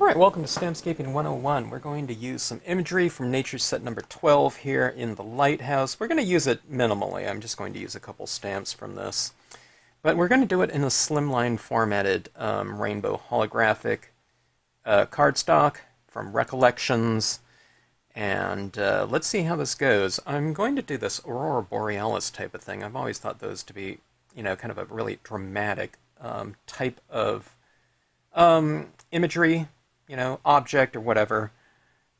Alright, welcome to Stampscaping 101. We're going to use some imagery from nature set number 12 here in the lighthouse. We're going to use it minimally. I'm just going to use a couple stamps from this. But we're going to do it in a slimline formatted rainbow holographic cardstock from Recollections. And let's see how this goes. I'm going to do this Aurora Borealis type of thing. I've always thought those to be, kind of a really dramatic type of imagery, object or whatever.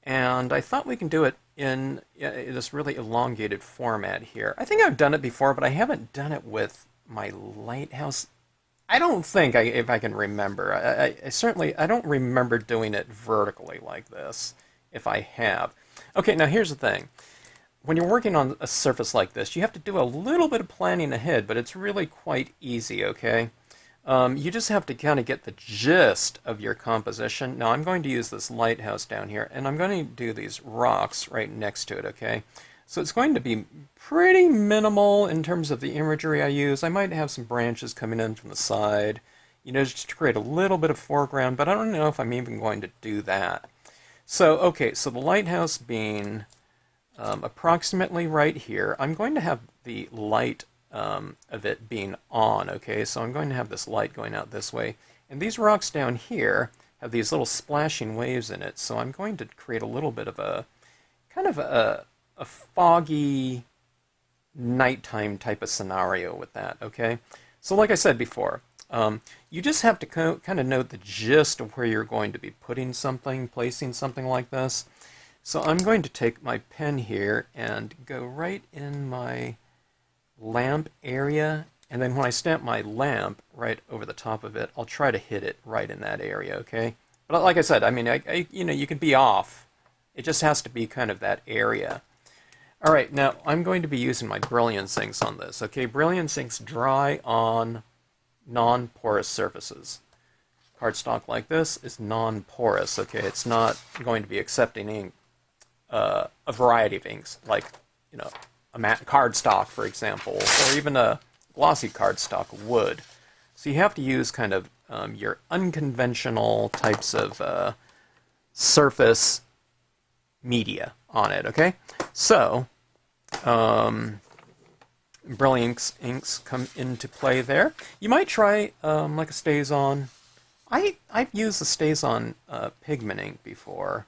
And I thought we can do it in this really elongated format here. I think I've done it before, but I haven't done it with my lighthouse. I don't think, if I can remember. I certainly, I don't remember doing it vertically like this, if I have. Okay, now here's the thing. When you're working on a surface like this, you have to do a little bit of planning ahead, but it's really quite easy, okay? You just have to kind of get the gist of your composition. Now I'm going to use this lighthouse down here, and I'm going to do these rocks right next to it, okay? So it's going to be pretty minimal in terms of the imagery I use. I might have some branches coming in from the side, just to create a little bit of foreground, but I don't know if I'm even going to do that. So, okay, so the lighthouse being approximately right here, I'm going to have the light of it being on, okay? So I'm going to have this light going out this way. And these rocks down here have these little splashing waves in it, so I'm going to create a little bit of a, kind of a foggy nighttime type of scenario with that, okay? So like I said before, you just have to kind of note the gist of where you're going to be putting something, placing something like this. So I'm going to take my pen here and go right in my lamp area, and then when I stamp my lamp right over the top of it, I'll try to hit it right in that area, okay? But like I said, I mean, you can be off. It just has to be kind of that area. All right, now I'm going to be using my Brilliance inks on this, okay? Brilliance inks dry on non-porous surfaces. Cardstock like this is non-porous, okay? It's not going to be accepting ink, a variety of inks, like, a matte cardstock, for example, or even a glossy cardstock would. So you have to use kind of your unconventional types of surface media on it, okay? So, Brilliance inks come into play there. You might try like a StazOn. I've used the StazOn pigment ink before,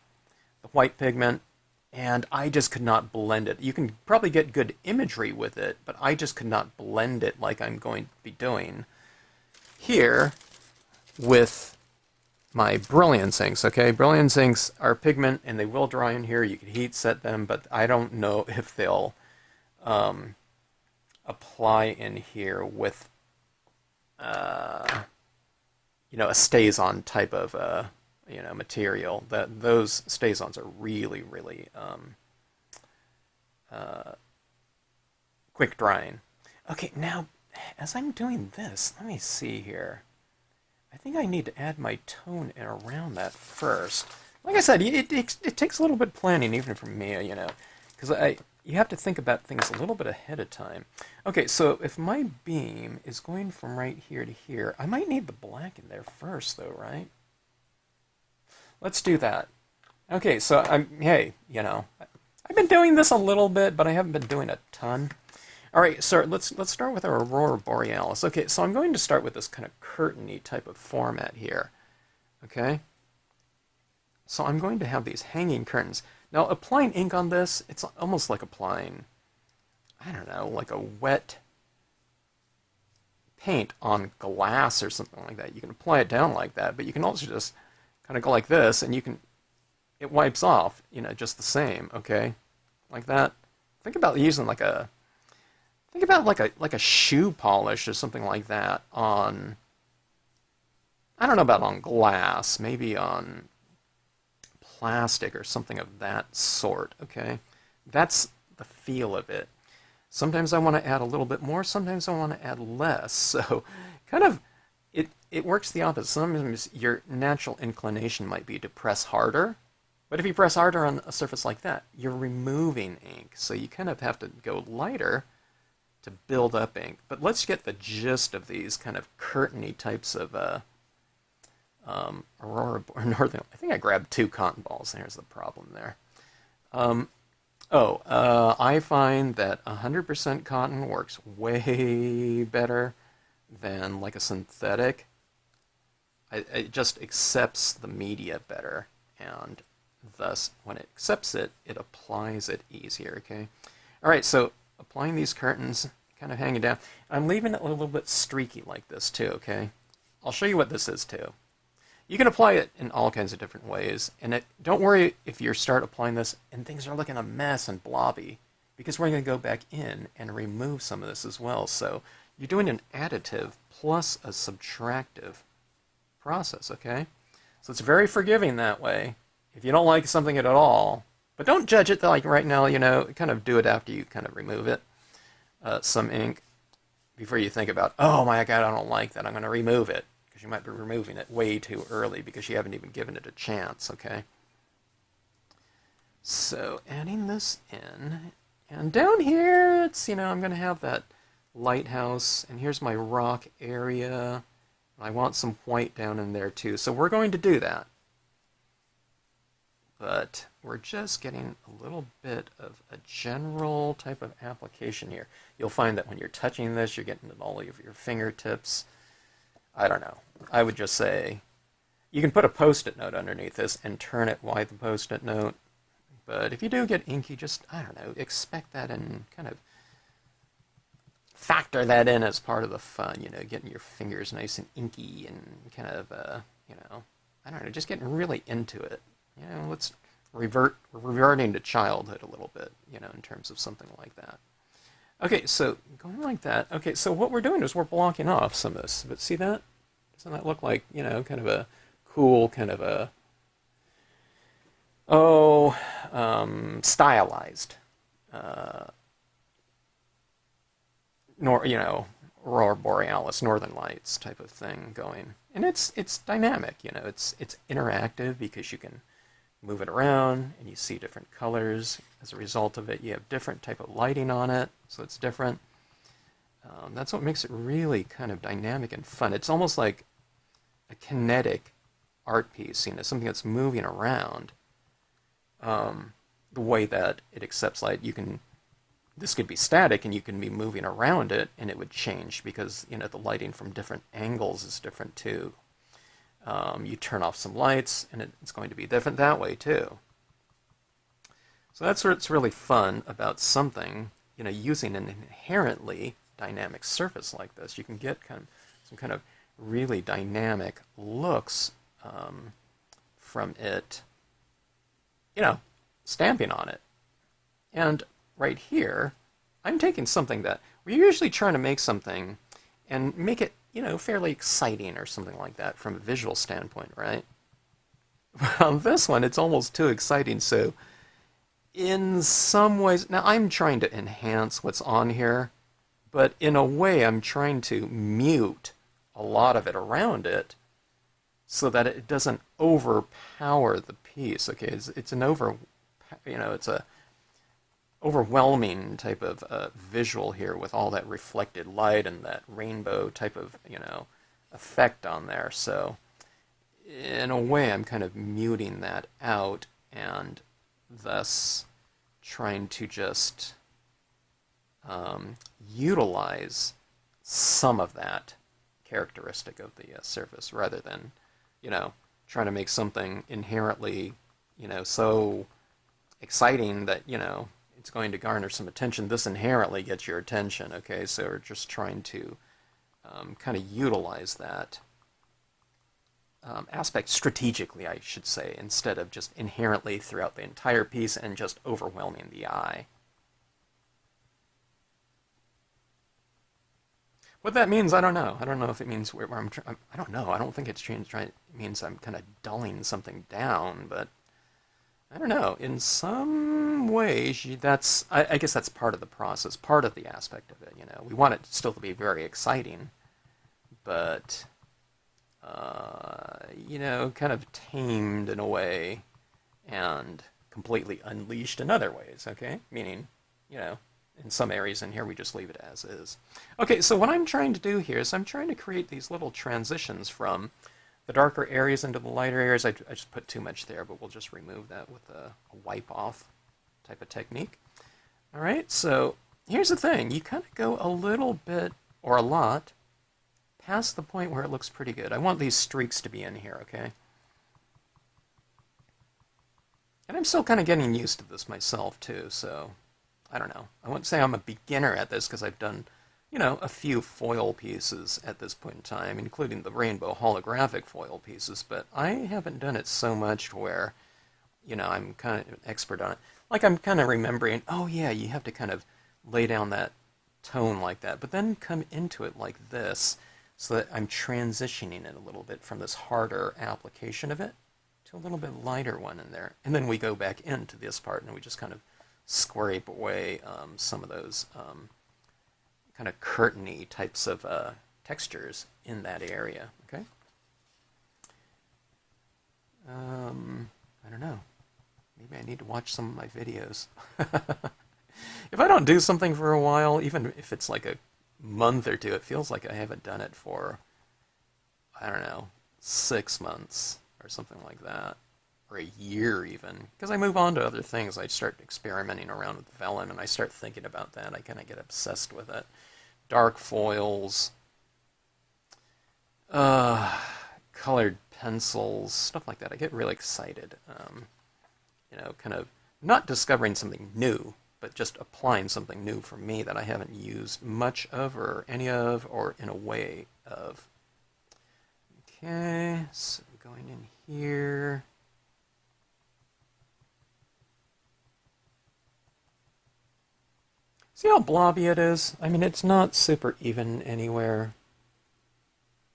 the white pigment, and I just could not blend it. You can probably get good imagery with it, but I just could not blend it like I'm going to be doing here with my Brilliance inks, okay? Brilliance inks are pigment, and they will dry in here. You can heat set them, but I don't know if they'll apply in here with, a StazOn type of material. Those StazOns are really, really quick drying. Okay, now, as I'm doing this, let me see here. I think I need to add my tone in around that first. Like I said, it takes a little bit of planning, even for me, because you have to think about things a little bit ahead of time. Okay, so if my beam is going from right here to here, I might need the black in there first, though, right? Let's do that. Okay, so hey, I've been doing this a little bit, but I haven't been doing a ton. All right, so let's start with our Aurora Borealis. Okay, so I'm going to start with this kind of curtain-y type of format here. Okay? So I'm going to have these hanging curtains. Now, applying ink on this, it's almost like applying, I don't know, like a wet paint on glass or something like that. You can apply it down like that, but you can also just kind of go like this, and it wipes off, just the same, okay? Like that. Think about using like a shoe polish or something like that on, I don't know about on glass, maybe on plastic or something of that sort, okay? That's the feel of it. Sometimes I want to add a little bit more, sometimes I want to add less, so kind of, it works the opposite. Sometimes your natural inclination might be to press harder, but if you press harder on a surface like that, you're removing ink, so you kind of have to go lighter to build up ink. But let's get the gist of these kind of curtain-y types of Aurora Northern. I think I grabbed 2 cotton balls. There's the problem there. I find that 100% cotton works way better than like a synthetic. It just accepts the media better, and thus, when it accepts it, it applies it easier, okay? All right, so applying these curtains, kind of hanging down. I'm leaving it a little bit streaky like this too, okay? I'll show you what this is too. You can apply it in all kinds of different ways, and don't worry if you start applying this and things are looking a mess and blobby, because we're going to go back in and remove some of this as well. So you're doing an additive plus a subtractive process, okay? So it's very forgiving that way. If you don't like something at all, but don't judge it like right now, kind of do it after you kind of remove it, some ink, before you think about, oh my God, I don't like that, I'm going to remove it. Because you might be removing it way too early because you haven't even given it a chance, okay? So adding this in, and down here, it's, I'm going to have that lighthouse, and here's my rock area. I want some white down in there too, so we're going to do that. But we're just getting a little bit of a general type of application here. You'll find that when you're touching this, you're getting it all over your fingertips. I don't know. I would just say, you can put a Post-it note underneath this and turn it wide the Post-it note. But if you do get inky, just, I don't know, expect that and kind of factor that in as part of the fun, getting your fingers nice and inky and kind of, I don't know, just getting really into it. Let's reverting to childhood a little bit, in terms of something like that. Okay, so going like that. Okay, so what we're doing is we're blocking off some of this. But see that? Doesn't that look like, kind of a cool, kind of a, stylized, Aurora Borealis, Northern Lights type of thing going. And it's dynamic, it's interactive because you can move it around and you see different colors. As a result of it, you have different type of lighting on it, so it's different. That's what makes it really kind of dynamic and fun. It's almost like a kinetic art piece, something that's moving around. The way that it accepts light, this could be static and you can be moving around it and it would change because, the lighting from different angles is different too. You turn off some lights and it's going to be different that way too. So that's what's really fun about something, using an inherently dynamic surface like this. You can get some kind of really dynamic looks from it, stamping on it. And right here, I'm taking something that we're usually trying to make something and make it, fairly exciting or something like that from a visual standpoint, right? On this one, it's almost too exciting, so in some ways, now I'm trying to enhance what's on here, but in a way I'm trying to mute a lot of it around it so that it doesn't overpower the piece, okay? It's a overwhelming type of visual here with all that reflected light and that rainbow type of, effect on there. So in a way, I'm kind of muting that out and thus trying to just utilize some of that characteristic of the surface rather than, trying to make something inherently, so exciting that, it's going to garner some attention. This inherently gets your attention, okay? So we're just trying to kind of utilize that aspect strategically, I should say, instead of just inherently throughout the entire piece and just overwhelming the eye. What that means, I don't know. I don't know if it means where I'm. I don't know. I don't think it's changed. It means I'm kind of dulling something down, but I don't know. In some ways, I guess that's part of the process, part of the aspect of it. We want it still to be very exciting, but kind of tamed in a way, and completely unleashed in other ways. Okay, meaning, in some areas in here we just leave it as is. Okay, so what I'm trying to do here is I'm trying to create these little transitions from the darker areas into the lighter areas. I just put too much there, but we'll just remove that with a wipe off type of technique. All right, so here's the thing. You kind of go a little bit, or a lot, past the point where it looks pretty good. I want these streaks to be in here, okay? And I'm still kind of getting used to this myself, too, so I don't know. I wouldn't say I'm a beginner at this because I've done, you know, a few foil pieces at this point in time, including the rainbow holographic foil pieces, but I haven't done it so much where, you know, I'm kind of an expert on it. Like, I'm kind of remembering, oh yeah, you have to kind of lay down that tone like that, but then come into it like this, so that I'm transitioning it a little bit from this harder application of it to a little bit lighter one in there. And then we go back into this part and we just kind of scrape away some of those kind of curtainy types of textures in that area, okay? I don't know. Maybe I need to watch some of my videos. If I don't do something for a while, even if it's like a month or two, it feels like I haven't done it for, I don't know, 6 months or something like that, or a year even. Because I move on to other things. I start experimenting around with vellum, and I start thinking about that. I kind of get obsessed with it. Dark foils, colored pencils, stuff like that. I get really excited. You know, kind of not discovering something new, but just applying something new for me that I haven't used much of or any of or in a way of. Okay, so going in here. See how blobby it is? I mean, it's not super even anywhere.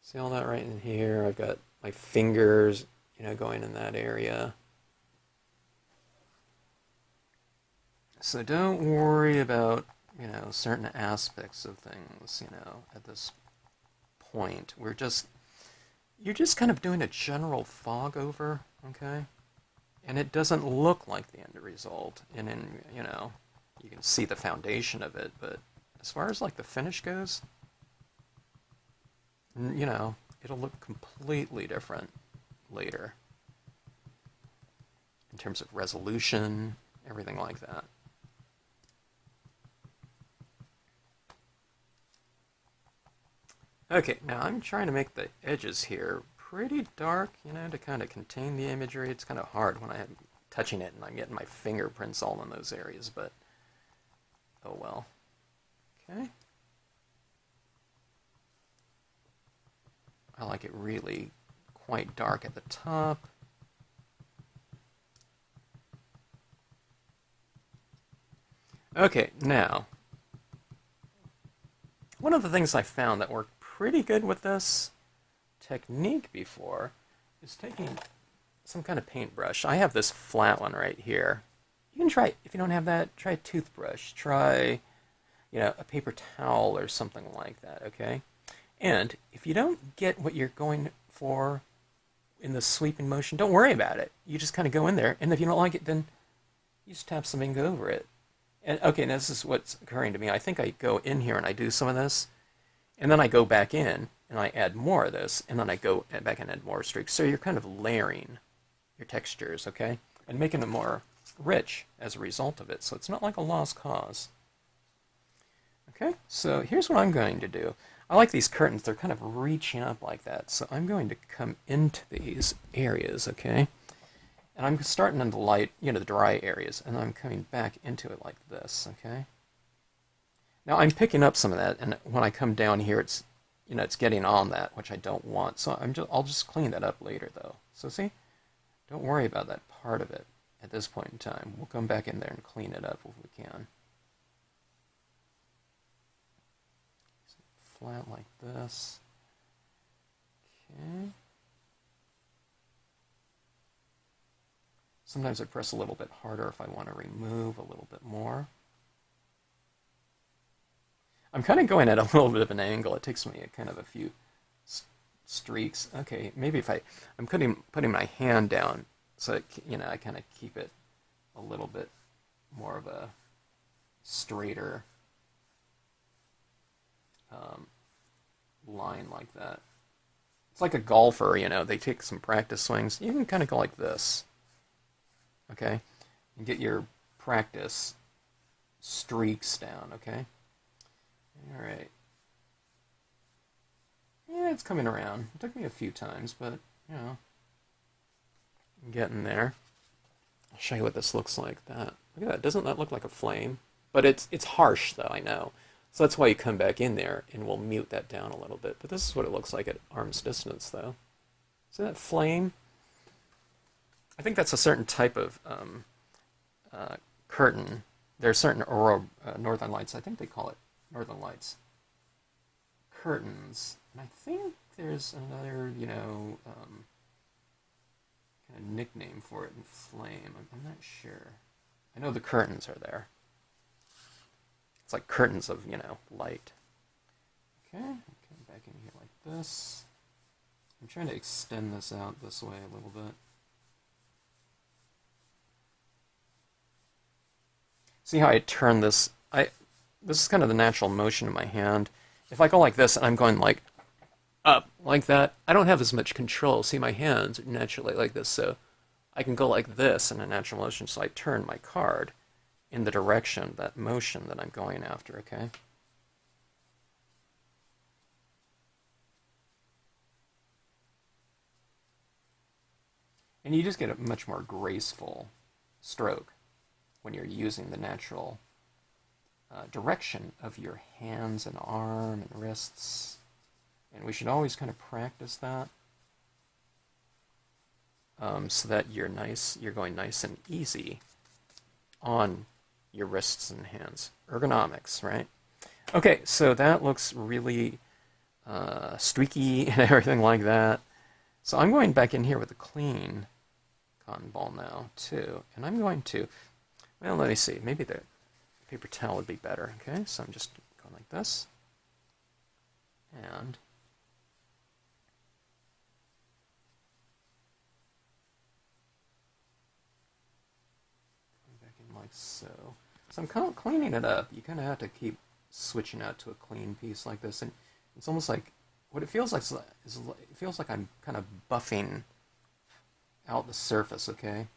See all that right in here? I've got my fingers, you know, going in that area. So don't worry about, you know, certain aspects of things, you know, at this point. You're just kind of doing a general fog over, okay? And it doesn't look like the end result. And then, you know, you can see the foundation of it, but as far as like the finish goes, you know, it'll look completely different later in terms of resolution, everything like that. Okay, now I'm trying to make the edges here pretty dark, you know, to kind of contain the imagery. It's kind of hard when I'm touching it and I'm getting my fingerprints all in those areas, but oh well. Okay. I like it really quite dark at the top. Okay, now, one of the things I found that worked pretty good with this technique before is taking some kind of paintbrush. I have this flat one right here. You can try, if you don't have that, try a toothbrush. Try, you know, a paper towel or something like that, okay? And if you don't get what you're going for in the sweeping motion, don't worry about it. You just kind of go in there, and if you don't like it, then you just tap some ink over it. And okay, now this is what's occurring to me. I think I go in here and I do some of this, and then I go back in and I add more of this, and then I go back and add more streaks. So you're kind of layering your textures, okay? And making them more rich as a result of it. So it's not like a lost cause. Okay, so here's what I'm going to do. I like these curtains. They're kind of reaching up like that. So I'm going to come into these areas, okay? And I'm starting in the light, you know, the dry areas, and I'm coming back into it like this, okay? Now I'm picking up some of that, and when I come down here, it's, you know, it's getting on that, which I don't want. So I'll just clean that up later, though. So see, don't worry about that part of it at this point in time. We'll come back in there and clean it up if we can. Flat like this. Okay. Sometimes I press a little bit harder if I want to remove a little bit more. I'm kind of going at a little bit of an angle. It takes me kind of a few streaks. Okay, maybe if I'm putting my hand down so that, you know, I kind of keep it a little bit more of a straighter line like that. It's like a golfer, you know, they take some practice swings. You can kind of go like this, okay? And get your practice streaks down, okay? All right. Yeah, it's coming around. It took me a few times, but, you know, I'm getting there. I'll show you what this looks like. That. Look at that. Doesn't that look like a flame? But it's harsh, though, I know. So that's why you come back in there, and we'll mute that down a little bit. But this is what it looks like at arm's distance, though. See that flame? I think that's a certain type of curtain. There are certain northern lights. I think they call it northern lights curtains. And I think there's another, you know, kind of nickname for it in flame. I'm not sure. I know the curtains are there. It's like curtains of, you know, light. Okay, come back in here like this. I'm trying to extend this out this way a little bit. See how I turn this? This is kind of the natural motion of my hand. If I go like this and I'm going like up like that, I don't have as much control. See, my hands are naturally like this, so I can go like this in a natural motion. So I turn my card in the direction, that motion that I'm going after, okay? And you just get a much more graceful stroke when you're using the natural direction of your hands and arm and wrists. And we should always kind of practice that so that you're going nice and easy on your wrists and hands. Ergonomics, right? Okay, so that looks really streaky and everything like that. So I'm going back in here with a clean cotton ball now, too. And I'm going to, well, let me see. Maybe the paper towel would be better. Okay, so I'm just going like this. And back in like so. So I'm kind of cleaning it up. You kind of have to keep switching out to a clean piece like this. And it's almost like, what it feels like is it feels like I'm kind of buffing out the surface, okay?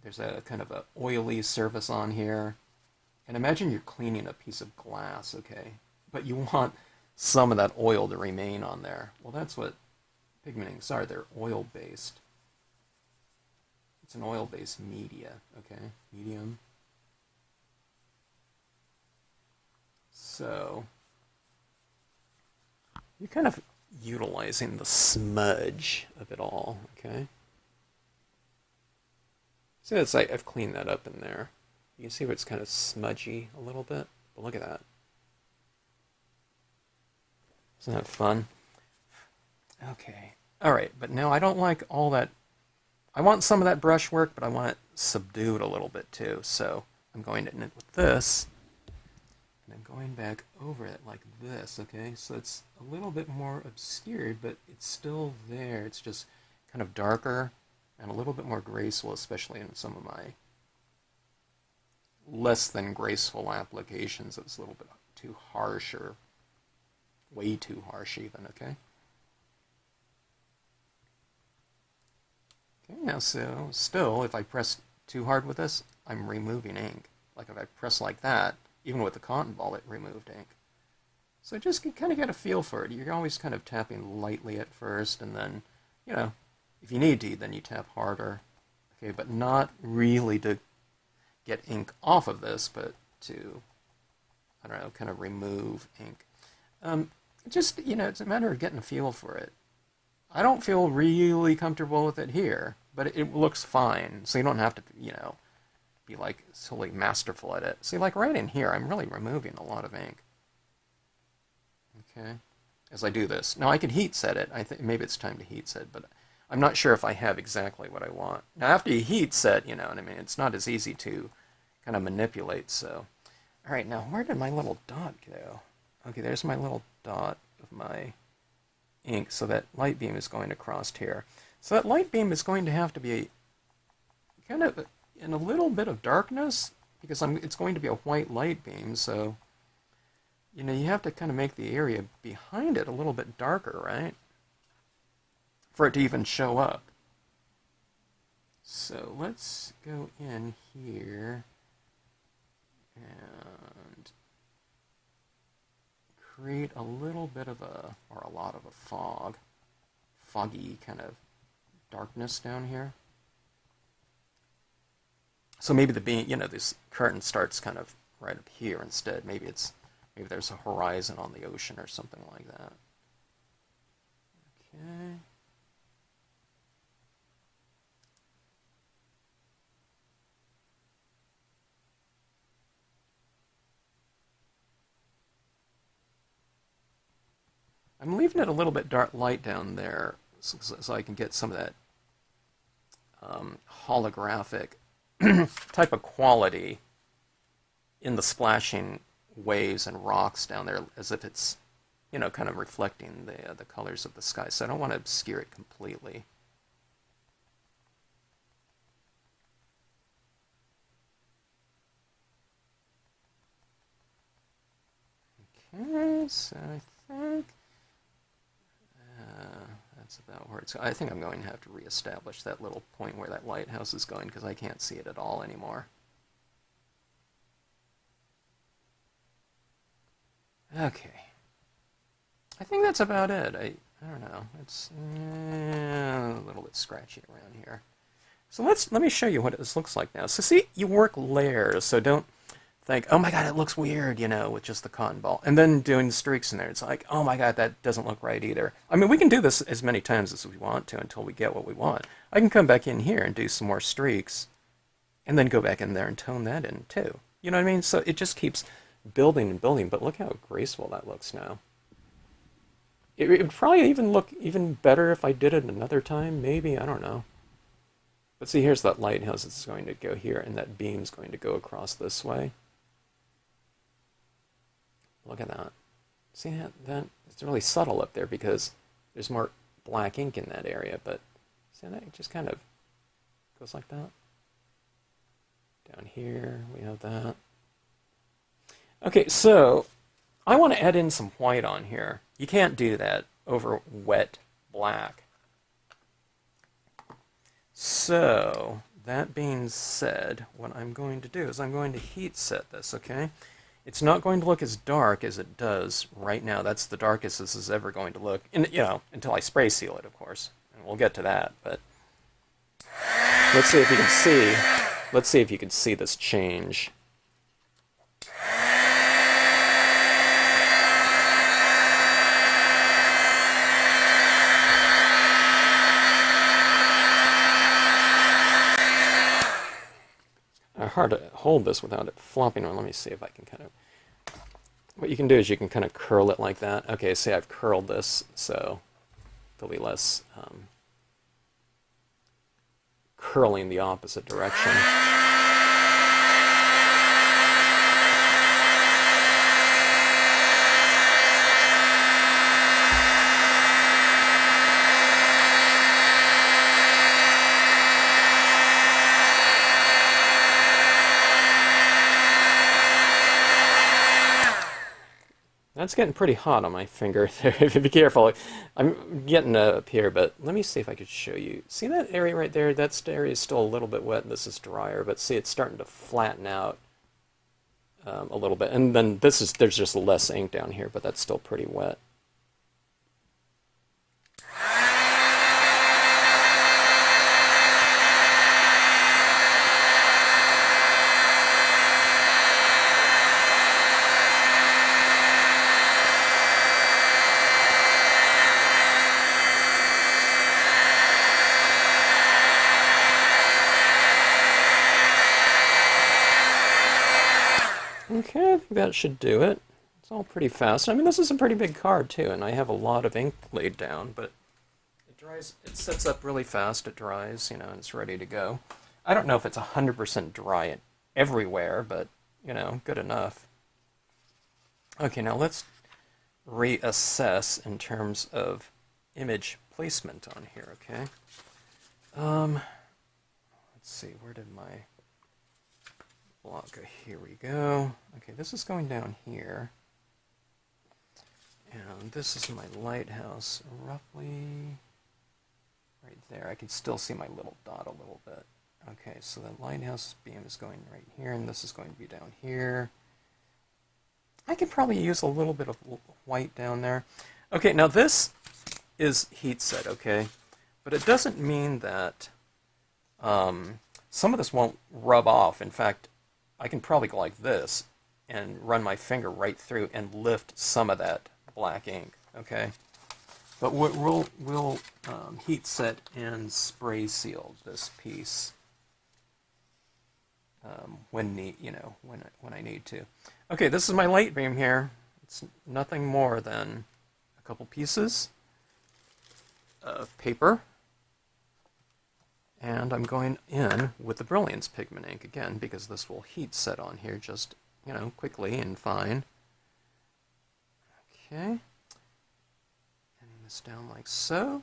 There's a kind of a oily surface on here. And imagine you're cleaning a piece of glass, okay? But you want some of that oil to remain on there. Well, that's what pigment inks are. They're oil-based. It's an oil-based media, okay? Medium. So you're kind of utilizing the smudge of it all, okay? So it's like I've cleaned that up in there. You can see where it's kind of smudgy a little bit, but look at that. Isn't that fun? Okay. All right, but now I don't like all that. I want some of that brush work, but I want it subdued a little bit too. So I'm going to knit with this, and I'm going back over it like this, okay? So it's a little bit more obscured, but it's still there. It's just kind of darker and a little bit more graceful, especially in some of my less than graceful applications. It's a little bit too harsh, or way too harsh even, okay? Okay, now so still, if I press too hard with this, I'm removing ink. Like if I press like that, even with the cotton ball, it removed ink. So just kind of get a feel for it. You're always kind of tapping lightly at first, and then, you know, if you need to, then you tap harder. Okay, but not really to get ink off of this, but to, I don't know, kind of remove ink. Just, you know, it's a matter of getting a feel for it. I don't feel really comfortable with it here, but it looks fine, so you don't have to, you know, be like totally masterful at it. See, like right in here, I'm really removing a lot of ink. Okay, as I do this. Now I could heat set it. I think maybe it's time to heat set, but I'm not sure if I have exactly what I want. Now after you heat set, you know what I mean, it's not as easy to kind of manipulate, so. All right, now where did my little dot go? Okay, there's my little dot of my ink, so that light beam is going across here. So that light beam is going to have to be kind of in a little bit of darkness, because it's going to be a white light beam, so, you know, you have to kind of make the area behind it a little bit darker, right? for it to even show up. So let's go in here and create a little bit of a, or a lot of a foggy kind of darkness down here. So maybe the beam, this curtain starts kind of right up here instead. Maybe there's a horizon on the ocean or something like that. Okay. I'm leaving it a little bit dark light down there so I can get some of that holographic type of quality in the splashing waves and rocks down there, as if it's, kind of reflecting the colors of the sky. So I don't want to obscure it completely. Okay, so I think that's about where it's. I think I'm going to have to reestablish that little point where that lighthouse is going, because I can't see it at all anymore. Okay. I think that's about it. I don't know. It's a little bit scratchy around here. So let me show you what this looks like now. So see, you work layers, so don't think, oh my god, it looks weird, with just the cotton ball. And then doing the streaks in there, it's like, oh my god, that doesn't look right either. I mean, we can do this as many times as we want to until we get what we want. I can come back in here and do some more streaks, and then go back in there and tone that in too. You know what I mean? So it just keeps building and building, but look how graceful that looks now. It would probably even look even better if I did it another time, maybe, I don't know. But see, here's that lighthouse that's going to go here, and that beam's going to go across this way. Look at that. See that? It's really subtle up there because there's more black ink in that area, but see that? It just kind of goes like that. Down here, we have that. Okay, so I want to add in some white on here. You can't do that over wet black. So, that being said, what I'm going to do is I'm going to heat set this, okay? It's not going to look as dark as it does right now. That's the darkest this is ever going to look, until I spray seal it, of course. And we'll get to that, but let's see if you can see. Let's see if you can see this change. Hard to hold this without it flopping on. Let me see if I can kind of... What you can do is you can kind of curl it like that. Okay, see, I've curled this, so there'll be less curling the opposite direction. That's getting pretty hot on my finger there. Be careful. I'm getting up here, but let me see if I could show you. See that area right there? That area is still a little bit wet, and this is drier, but see, it's starting to flatten out a little bit. And then there's just less ink down here, but that's still pretty wet. Okay, I think that should do it. It's all pretty fast. I mean, this is a pretty big card, too, and I have a lot of ink laid down, but it dries. It sets up really fast. It dries, and it's ready to go. I don't know if it's 100% dry everywhere, but, good enough. Okay, now let's reassess in terms of image placement on here, okay? Let's see, where did my block go? Here we go. Okay, this is going down here. And this is my lighthouse, roughly right there. I can still see my little dot a little bit. Okay, so the lighthouse beam is going right here, and this is going to be down here. I could probably use a little bit of white down there. Okay, now this is heat set, okay? But it doesn't mean that some of this won't rub off. In fact, I can probably go like this and run my finger right through and lift some of that black ink, okay? But we'll heat set and spray seal this piece when I need to. Okay, this is my light beam here. It's nothing more than a couple pieces of paper, and I'm going in with the Brilliance pigment ink again because this will heat set on here just, quickly and fine. Okay, and this down like so.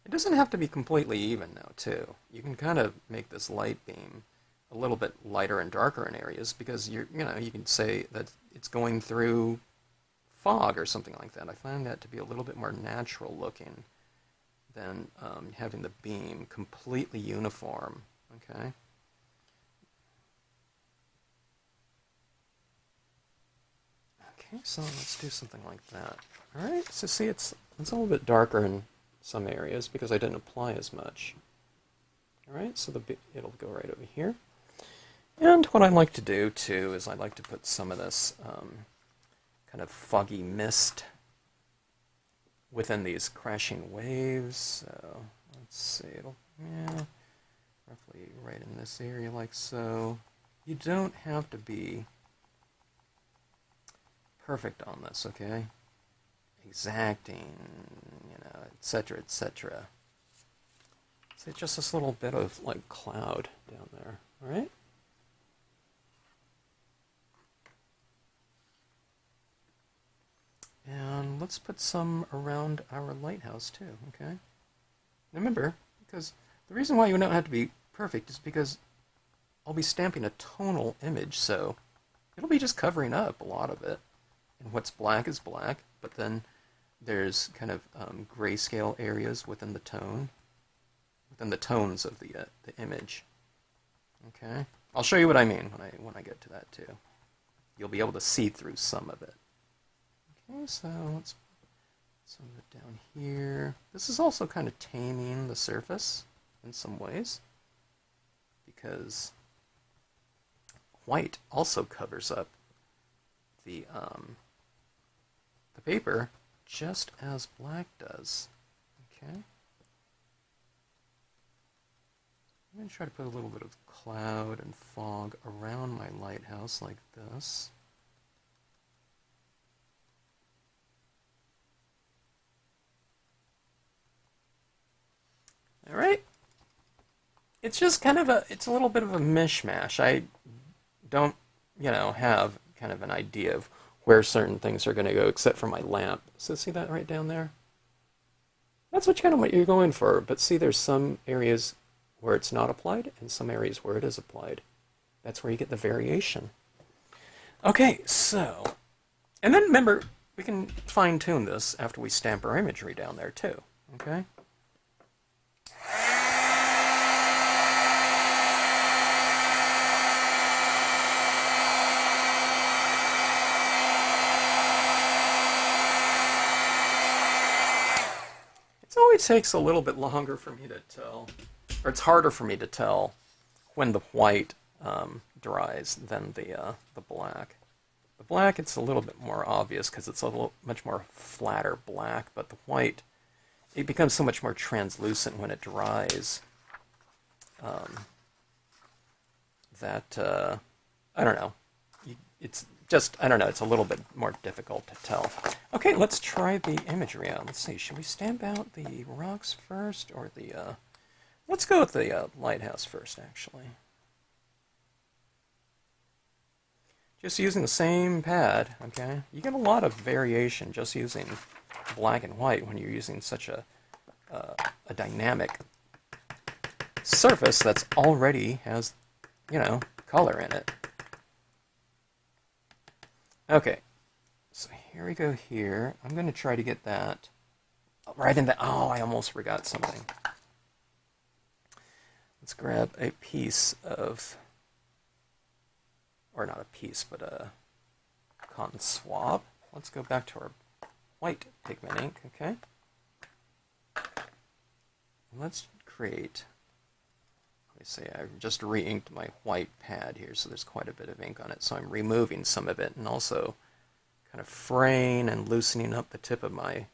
It doesn't have to be completely even now, too. You can kind of make this light beam a little bit lighter and darker in areas because you can say that it's going through fog or something like that. I find that to be a little bit more natural looking than having the beam completely uniform. Okay. Okay, so let's do something like that. All right. So see, it's a little bit darker in some areas because I didn't apply as much. All right, so it'll go right over here. And what I like to do too is I like to put some of this kind of foggy mist within these crashing waves. So let's see, roughly right in this area like so. You don't have to be perfect on this, okay? Exacting, etc., etc. So just this little bit of like cloud down there, all right? And let's put some around our lighthouse too, okay? Remember, because the reason why you don't have to be perfect is because I'll be stamping a tonal image, so it'll be just covering up a lot of it. And what's black is black, but then there's kind of grayscale areas within the tone, within the tones of the image. Okay, I'll show you what I mean when I get to that too. You'll be able to see through some of it. Okay, so let's put some of it down here. This is also kind of taming the surface in some ways because white also covers up the paper just as black does. Okay. I'm going to try to put a little bit of cloud and fog around my lighthouse like this. All right. It's just kind of it's a little bit of a mishmash. I don't, have kind of an idea of where certain things are going to go except for my lamp. So see that right down there? That's what you're going for. But see, there's some areas where it's not applied and some areas where it is applied. That's where you get the variation. Okay, so, and then remember, we can fine-tune this after we stamp our imagery down there too, okay? It always takes a little bit longer for me to tell, or it's harder for me to tell when the white dries than the black. The black, it's a little bit more obvious because it's much more flatter black, but the white, it becomes so much more translucent when it dries that, I don't know, it's just, I don't know, it's a little bit more difficult to tell. Okay, let's try the imagery out. Let's see, should we stamp out the rocks first or the, let's go with the lighthouse first, actually. Just using the same pad, okay? You get a lot of variation just using black and white when you're using such a dynamic surface that's already has, color in it. Okay, so here we go here. I'm going to try to get that right in the... Oh, I almost forgot something. Let's grab a piece of... Or not a piece, but a cotton swab. Let's go back to our white pigment ink, okay? Let's create... Let me see, I've just re-inked my white pad here, so there's quite a bit of ink on it, so I'm removing some of it and also kind of fraying and loosening up the tip of my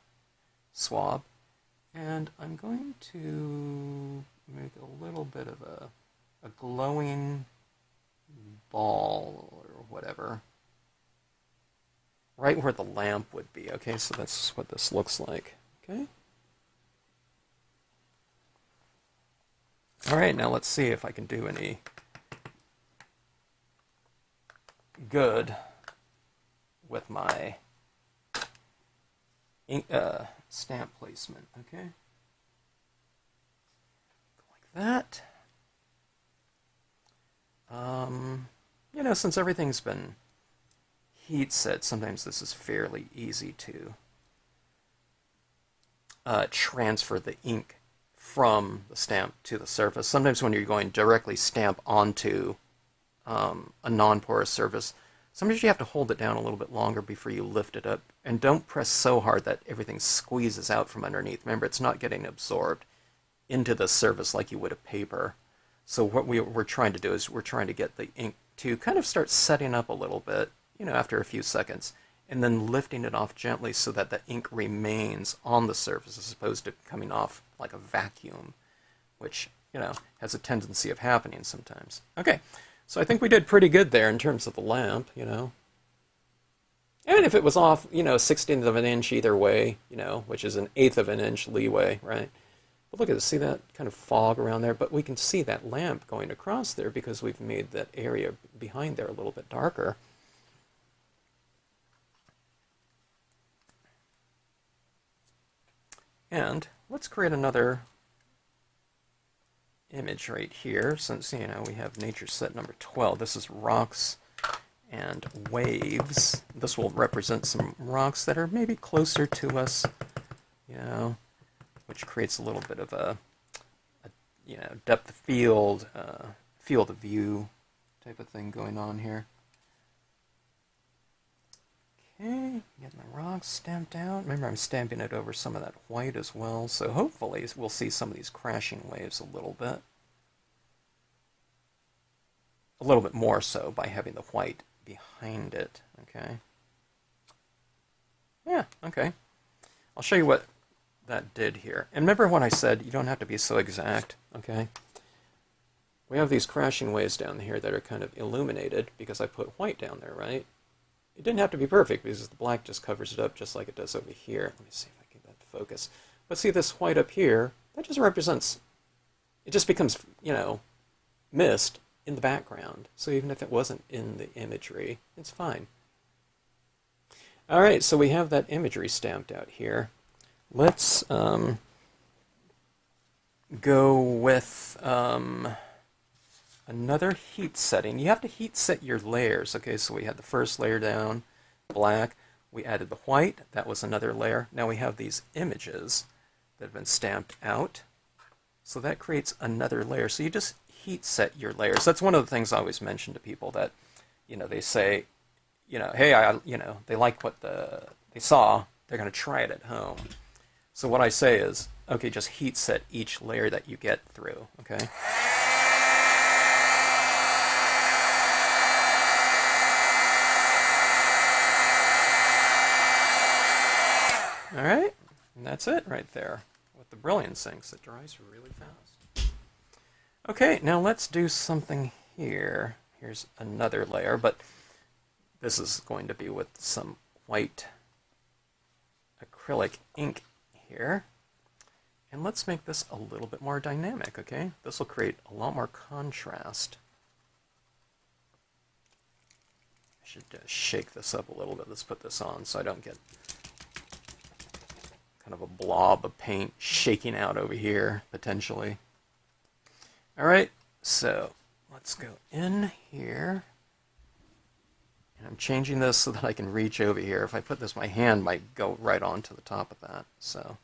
swab. And I'm going to make a little bit of a glowing ball or whatever right where the lamp would be. Okay, so that's what this looks like. Okay. All right, now let's see if I can do any good with my ink, stamp placement. Okay, like that. Since everything's been heat set, sometimes this is fairly easy to transfer the ink from the stamp to the surface. Sometimes when you're going directly stamp onto a non-porous surface, sometimes you have to hold it down a little bit longer before you lift it up. And don't press so hard that everything squeezes out from underneath. Remember, it's not getting absorbed into the surface like you would a paper. So what we're trying to do is we're trying to get the ink to kind of start setting up a little bit, after a few seconds, and then lifting it off gently so that the ink remains on the surface as opposed to coming off like a vacuum, which, has a tendency of happening sometimes. Okay, so I think we did pretty good there in terms of the lamp, And if it was off, 1/16 of an inch either way, which is 1/8 of an inch leeway, right? But look at this, see that kind of fog around there? But we can see that lamp going across there because we've made that area behind there a little bit darker. And let's create another image right here, since, we have nature set number 12. This is rocks and waves. This will represent some rocks that are maybe closer to us, which creates a little bit of a depth of field, field of view type of thing going on here. Okay, getting the rocks stamped out. Remember, I'm stamping it over some of that white as well, so hopefully we'll see some of these crashing waves a little bit. A little bit more so by having the white behind it, okay? Yeah, okay. I'll show you what that did here. And remember when I said you don't have to be so exact, okay? We have these crashing waves down here that are kind of illuminated because I put white down there, right? It didn't have to be perfect because the black just covers it up just like it does over here. Let me see if I can get that to focus. But see this white up here, that just represents, it just becomes, mist in the background. So even if it wasn't in the imagery, it's fine. All right, so we have that imagery stamped out here. Let's go with another heat setting. You have to heat set your layers. Okay, so we had the first layer down, black. We added the white. That was another layer. Now we have these images that have been stamped out. So that creates another layer. So you just heat set your layers. That's one of the things I always mention to people that, they say, hey, they like what they saw. They're going to try it at home. So what I say is, okay, just heat set each layer that you get through, okay? All right, and that's it right there with the Brilliance inks. It dries really fast. Okay, now let's do something here. Here's another layer, but this is going to be with some white acrylic ink here. And let's make this a little bit more dynamic, okay? This will create a lot more contrast. I should shake this up a little bit. Let's put this on so I don't get kind of a blob of paint shaking out over here, potentially. All right, so let's go in here. And I'm changing this so that I can reach over here. If I put this, my hand might go right onto the top of that. So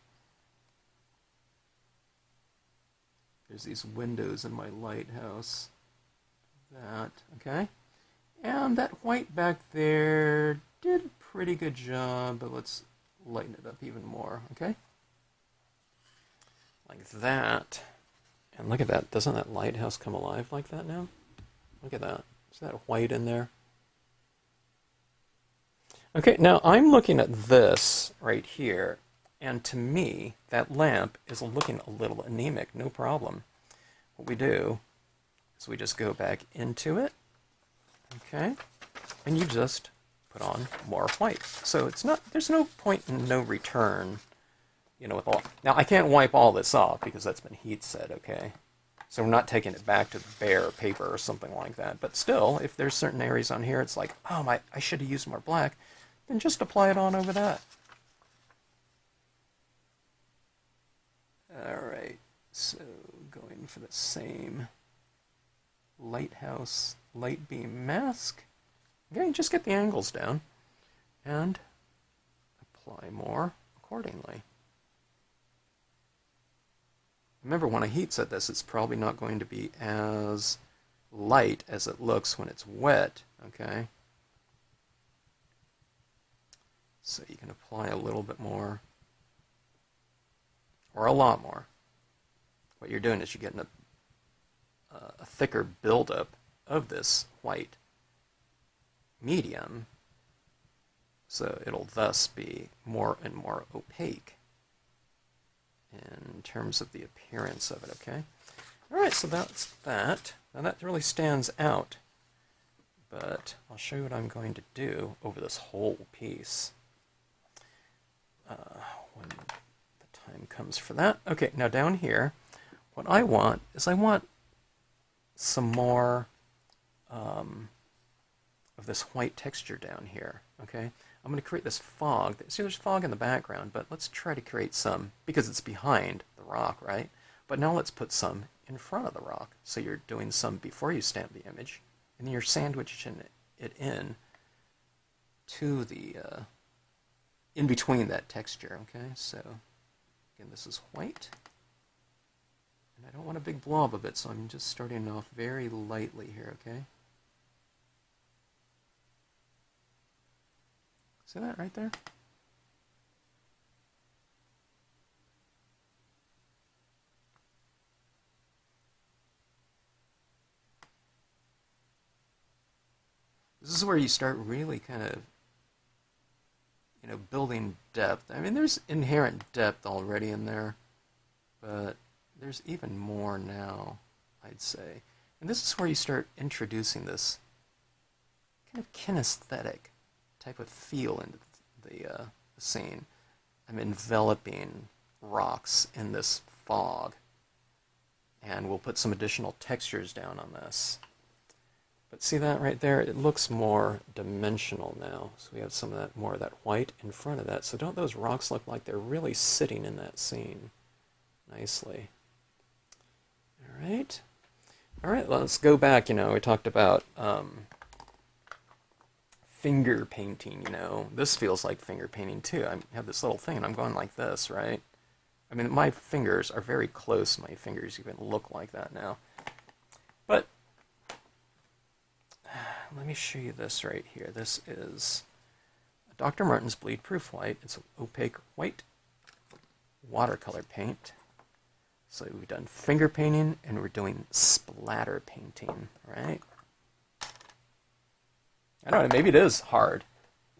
there's these windows in my lighthouse. That, okay. And that white back there did a pretty good job, but let's lighten it up even more, okay? Like that. And look at that. Doesn't that lighthouse come alive like that now? Look at that. Is that white in there? Okay, now I'm looking at this right here, and to me, that lamp is looking a little anemic, no problem. What we do is we just go back into it, okay, and you just put on more white. So it's not, there's no point in no return, you know, with all. Now I can't wipe all this off because that's been heat set, okay? So we're not taking it back to the bare paper or something like that. But still, if there's certain areas on here, it's like, oh, I should have used more black. Then just apply it on over that. All right, so going for the same lighthouse light beam mask. Okay, just get the angles down and apply more accordingly. Remember, when I heat set this, it's probably not going to be as light as it looks when it's wet, okay? So you can apply a little bit more, or a lot more. What you're doing is you're getting a thicker buildup of this white medium, so it'll thus be more and more opaque in terms of the appearance of it, okay? All right, so that's that. Now that really stands out, but I'll show you what I'm going to do over this whole piece when the time comes for that. Okay, now down here, what I want is I want some more of this white texture down here, okay? I'm going to create this fog. See, there's fog in the background, but let's try to create some, because it's behind the rock, right? But now let's put some in front of the rock. So you're doing some before you stamp the image, and then you're sandwiching it in to the, in between that texture, okay? So, again, this is white. And I don't want a big blob of it, so I'm just starting off very lightly here, okay? See that right there? This is where you start really kind of, you know, building depth. I mean, there's inherent depth already in there, but there's even more now, I'd say. And this is where you start introducing this kind of kinesthetic type of feel into the scene. I'm enveloping rocks in this fog, and we'll put some additional textures down on this. But see that right there? It looks more dimensional now. So we have some of that, more of that white in front of that. So don't those rocks look like they're really sitting in that scene nicely? All right. All right, let's go back. You know, we talked about finger painting, you know. This feels like finger painting too. I have this little thing and I'm going like this, right? I mean, my fingers are very close. My fingers even look like that now. But let me show you this right here. This is Dr. Martin's Bleed Proof White. It's an opaque white watercolor paint. So we've done finger painting and we're doing splatter painting, right? I don't know, maybe it is hard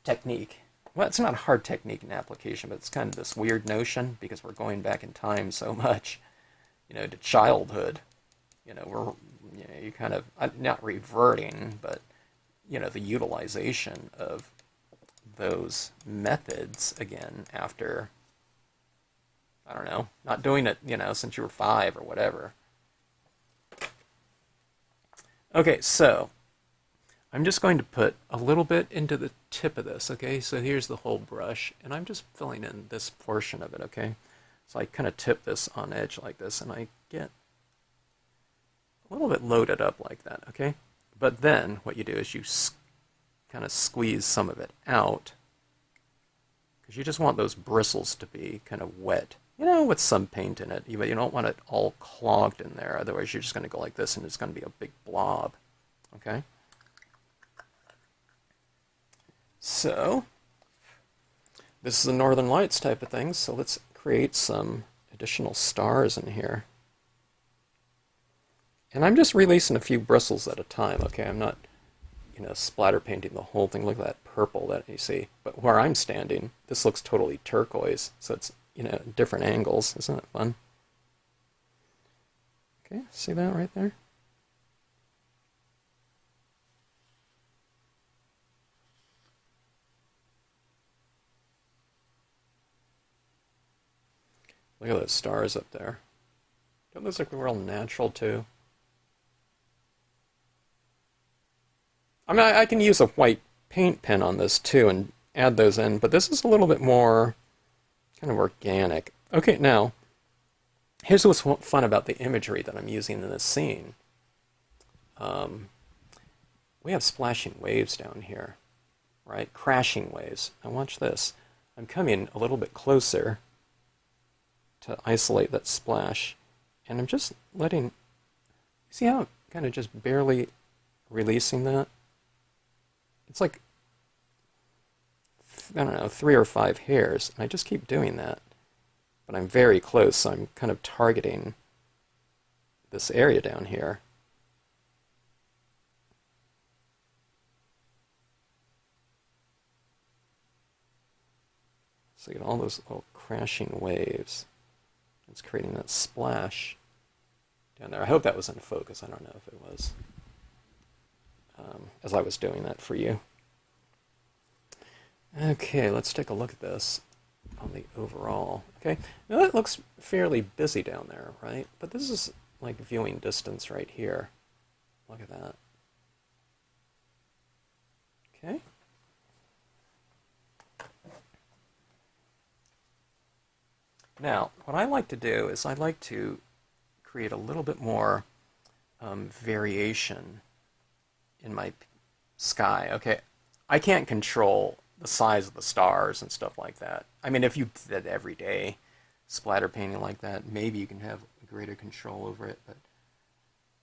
technique. Well, it's not a hard technique in application, but it's kind of this weird notion because we're going back in time so much, you know, to childhood. You know, you kind of, not reverting, but, you know, the utilization of those methods again after, I don't know, not doing it, you know, since you were 5 or whatever. Okay, so I'm just going to put a little bit into the tip of this, okay? So here's the whole brush, and I'm just filling in this portion of it, okay? So I kind of tip this on edge like this, and I get a little bit loaded up like that, okay? But then what you do is you kind of squeeze some of it out because you just want those bristles to be kind of wet, you know, with some paint in it. You don't want it all clogged in there, otherwise you're just going to go like this and it's going to be a big blob, okay? So, this is the Northern Lights type of thing, so let's create some additional stars in here. And I'm just releasing a few bristles at a time, okay? I'm not, you know, splatter painting the whole thing. Look at that purple that you see. But where I'm standing, this looks totally turquoise, so it's, you know, different angles. Isn't that fun? Okay, see that right there? Look at those stars up there. Don't those look real natural too? I mean, I can use a white paint pen on this too and add those in, but this is a little bit more kind of organic. Okay, now, here's what's fun about the imagery that I'm using in this scene. We have splashing waves down here, right? Crashing waves. Now watch this. I'm coming a little bit closer to isolate that splash, and I'm just letting, see how I'm kind of just barely releasing that? It's like, I don't know, 3 or 5 hairs, and I just keep doing that. But I'm very close, so I'm kind of targeting this area down here. So you get all those little crashing waves. It's creating that splash down there. I hope that was in focus. I don't know if it was. As I was doing that for you. Okay, let's take a look at this on the overall. Okay, now that looks fairly busy down there, right? But this is like viewing distance right here. Look at that. Okay. Now, what I like to do is I like to create a little bit more variation in my sky. Okay, I can't control the size of the stars and stuff like that. I mean, if you did every day splatter painting like that, maybe you can have greater control over it, but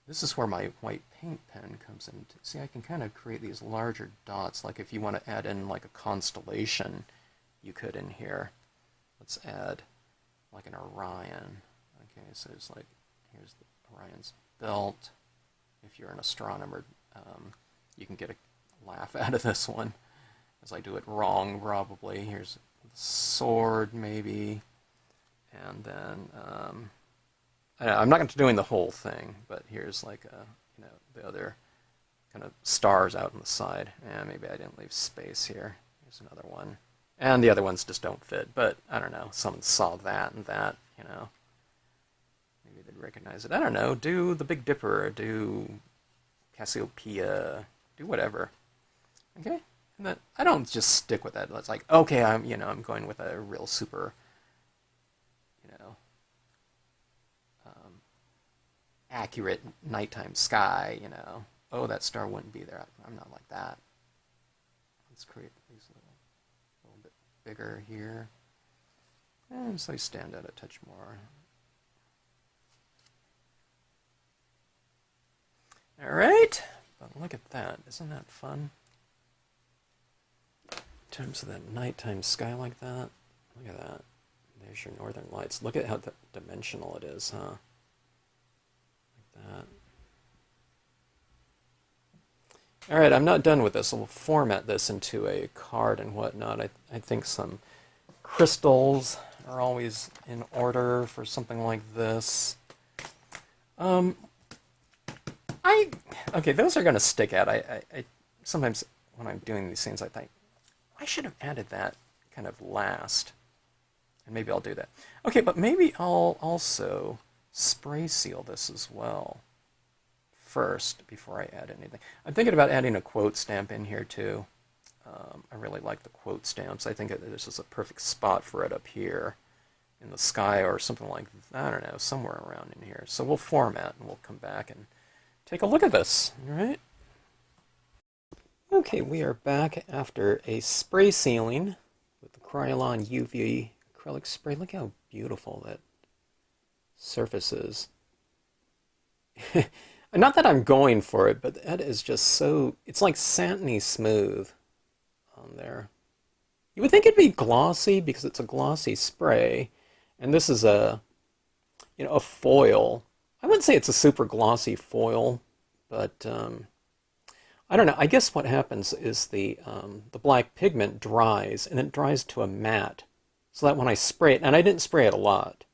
this is where my white paint pen comes in. See, I can kind of create these larger dots, like if you want to add in like a constellation, you could in here. Let's add like an Orion. Okay, so it's like, here's the Orion's belt. If you're an astronomer, you can get a laugh out of this one, as I do it wrong, probably. Here's the sword, maybe. And then, I'm not doing the whole thing, but here's like, you know, the other kind of stars out on the side. And maybe I didn't leave space here. Here's another one. And the other ones just don't fit, but I don't know. Someone saw that and that, you know. Maybe they'd recognize it. I don't know. Do the Big Dipper, do Cassiopeia, do whatever. Okay? And then I don't just stick with that. It's like, okay, I'm going with a real super, you know, accurate nighttime sky, you know. Oh, that star wouldn't be there. I'm not like that. Let's create these a little bit bigger here. And so they stand out a touch more. All right. But look at that. Isn't that fun? In terms of that nighttime sky like that. Look at that. There's your northern lights. Look at how dimensional it is, huh? Like that. All right, I'm not done with this. We'll format this into a card and whatnot. I think some crystals are always in order for something like this. Okay, those are going to stick out. I sometimes when I'm doing these things, I think I should have added that kind of last, and maybe I'll do that. Okay, but maybe I'll also spray seal this as well first before I add anything. I'm thinking about adding a quote stamp in here too. I really like the quote stamps. I think this is a perfect spot for it up here in the sky or something like, I don't know, somewhere around in here. So we'll format and we'll come back and take a look at this. All right. Okay, we are back after a spray sealing with the Krylon UV acrylic spray. Look how beautiful that surface is. Not that I'm going for it, but that is just so, it's like satiny smooth on there. You would think it'd be glossy because it's a glossy spray, and this is a foil. I wouldn't say it's a super glossy foil, but I don't know. I guess what happens is the black pigment dries, and it dries to a matte, so that when I spray it, and I didn't spray it a lot,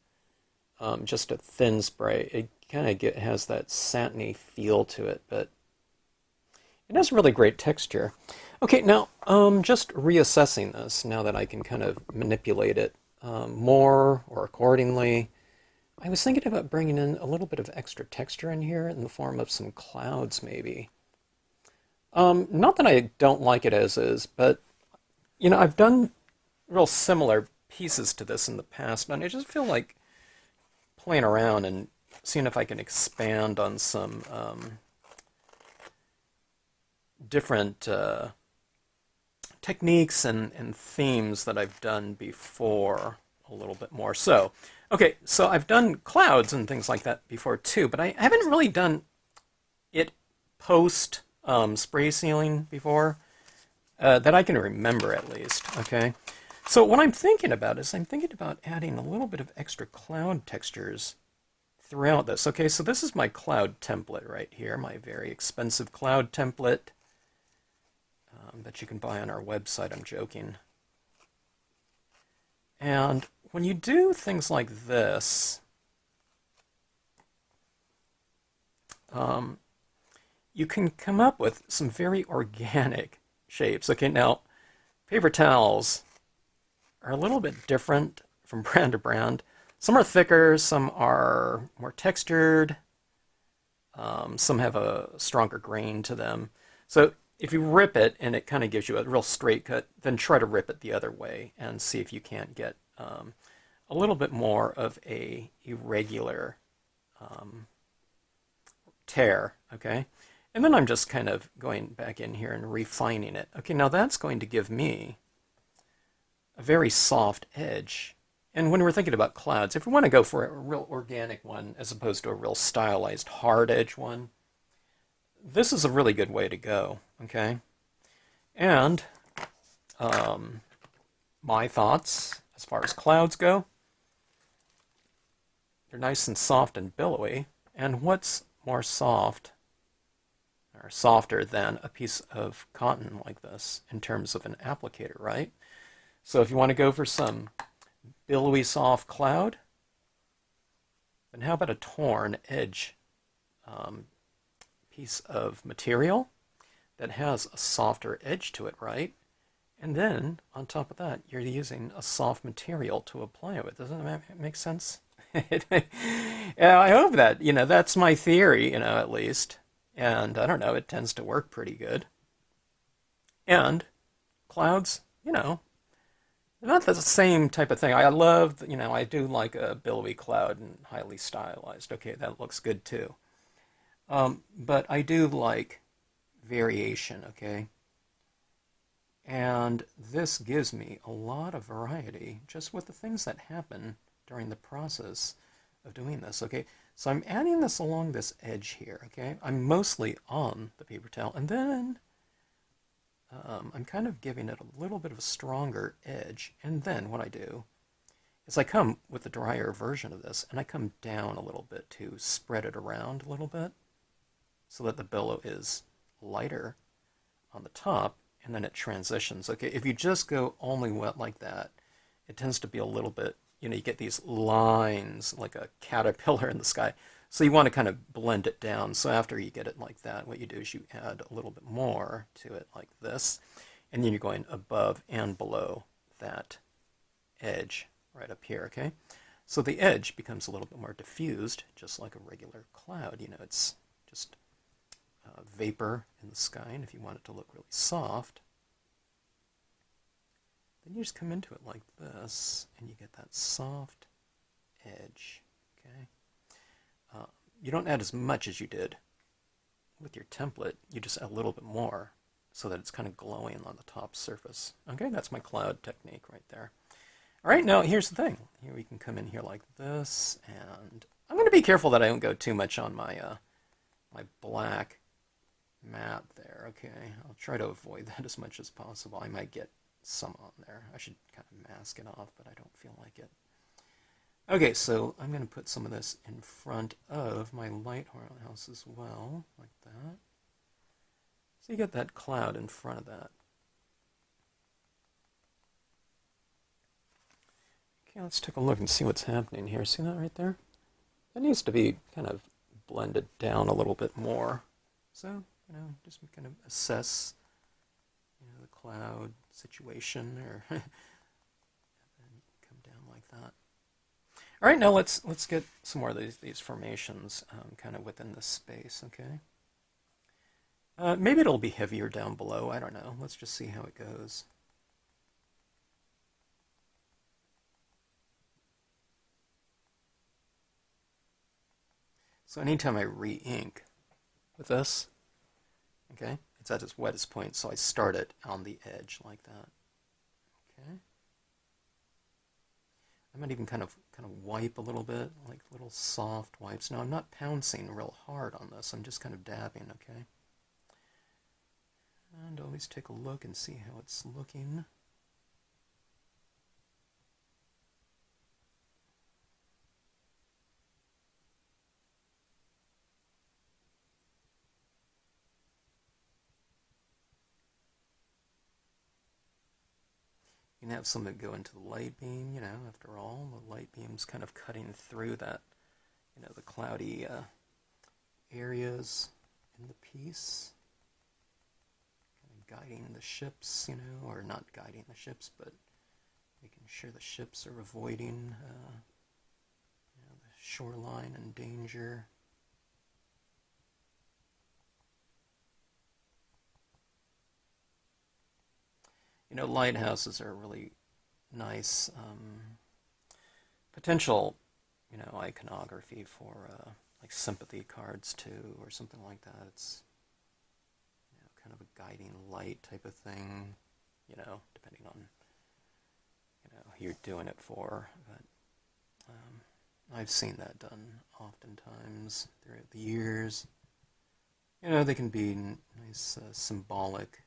just a thin spray, it kind of has that satiny feel to it, but it has really great texture. Okay, now just reassessing this now that I can kind of manipulate it more or accordingly. I was thinking about bringing in a little bit of extra texture in here in the form of some clouds, maybe. Not that I don't like it as is, but I've done real similar pieces to this in the past, and I just feel like playing around and seeing if I can expand on some different techniques and themes that I've done before a little bit more. So, okay, so I've done clouds and things like that before too, but I haven't really done it post spray sealing before, that I can remember at least, okay? So what I'm thinking about is I'm thinking about adding a little bit of extra cloud textures throughout this. Okay, so this is my cloud template right here, my very expensive cloud template that you can buy on our website. I'm joking. And when you do things like this, you can come up with some very organic shapes. Okay, now paper towels are a little bit different from brand to brand. Some are thicker, some are more textured, some have a stronger grain to them. So if you rip it and it kind of gives you a real straight cut, then try to rip it the other way and see if you can't get a little bit more of a irregular tear, okay? And then I'm just kind of going back in here and refining it. Okay, now that's going to give me a very soft edge. And when we're thinking about clouds, if we want to go for a real organic one as opposed to a real stylized hard edge one, this is a really good way to go, okay? And my thoughts as far as clouds go, they're nice and soft and billowy. And what's more soft or softer than a piece of cotton like this in terms of an applicator, right? So if you want to go for some billowy soft cloud, then how about a torn edge piece of material that has a softer edge to it, right? And then on top of that, you're using a soft material to apply it with. Doesn't that make sense? Yeah, I hope that, that's my theory, at least. And I don't know, it tends to work pretty good. And clouds, not the same type of thing. I love, I do like a billowy cloud and highly stylized. Okay, that looks good too. But I do like variation, okay? And this gives me a lot of variety just with the things that happen during the process of doing this, okay? So I'm adding this along this edge here, okay? I'm mostly on the paper towel, and then I'm kind of giving it a little bit of a stronger edge, and then what I do is I come with the drier version of this, and I come down a little bit to spread it around a little bit so that the billow is lighter on the top, and then it transitions. Okay, if you just go only wet like that, it tends to be a little bit, you get these lines like a caterpillar in the sky. So you want to kind of blend it down. So after you get it like that, what you do is you add a little bit more to it like this, and then you're going above and below that edge right up here, okay? So the edge becomes a little bit more diffused, just like a regular cloud. It's just vapor in the sky, and if you want it to look really soft, then you just come into it like this, and you get that soft edge, okay? You don't add as much as you did with your template, you just add a little bit more so that it's kind of glowing on the top surface. Okay, that's my cloud technique right there. All right, now here's the thing. Here we can come in here like this, and I'm going to be careful that I don't go too much on my my black mat there. Okay, I'll try to avoid that as much as possible. I might get some on there. I should kind of mask it off, but I don't feel like it. Okay, so I'm going to put some of this in front of my lighthouse as well, like that. So you get that cloud in front of that. Okay, let's take a look and see what's happening here. See that right there? That needs to be kind of blended down a little bit more. So, just kind of assess, the cloud situation, or and come down like that. All right, now let's get some more of these formations kind of within this space, okay? Maybe it'll be heavier down below. I don't know. Let's just see how it goes. So anytime I re-ink with this, okay, it's at its wettest point, so I start it on the edge like that. Okay. I might even kind of wipe a little bit, like little soft wipes. Now I'm not pouncing real hard on this. I'm just kind of dabbing, okay? And always take a look and see how it's looking. You can have some that go into the light beam, after all. The light beam's kind of cutting through that, the cloudy areas in the piece. Kind of guiding the ships, or not guiding the ships, but making sure the ships are avoiding the shoreline and danger. Lighthouses are really nice potential, iconography for like sympathy cards too, or something like that. It's kind of a guiding light type of thing, depending on who you're doing it for. But I've seen that done oftentimes throughout the years. They can be nice symbolic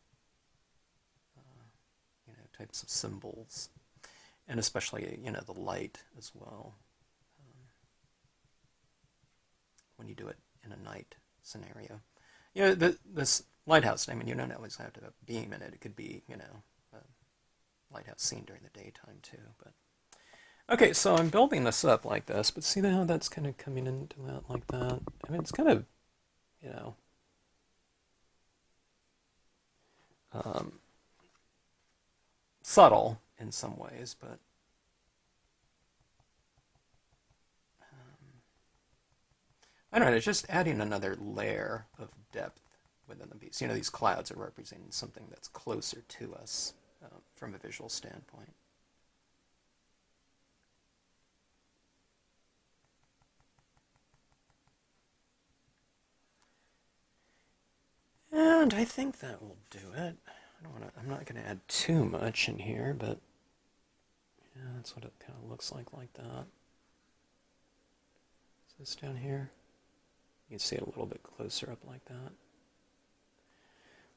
types of symbols, and especially the light as well, when you do it in a night scenario. This lighthouse, you don't always have to have a beam in it. It could be a lighthouse scene during the daytime too. But okay, so I'm building this up like this, but see how that's kind of coming into that like that. It's kind of subtle in some ways, but I don't know, it's just adding another layer of depth within the piece. These clouds are representing something that's closer to us from a visual standpoint. And I think that will do it. I'm not going to add too much in here, but yeah, that's what it kind of looks like that. Is this down here? You can see it a little bit closer up like that.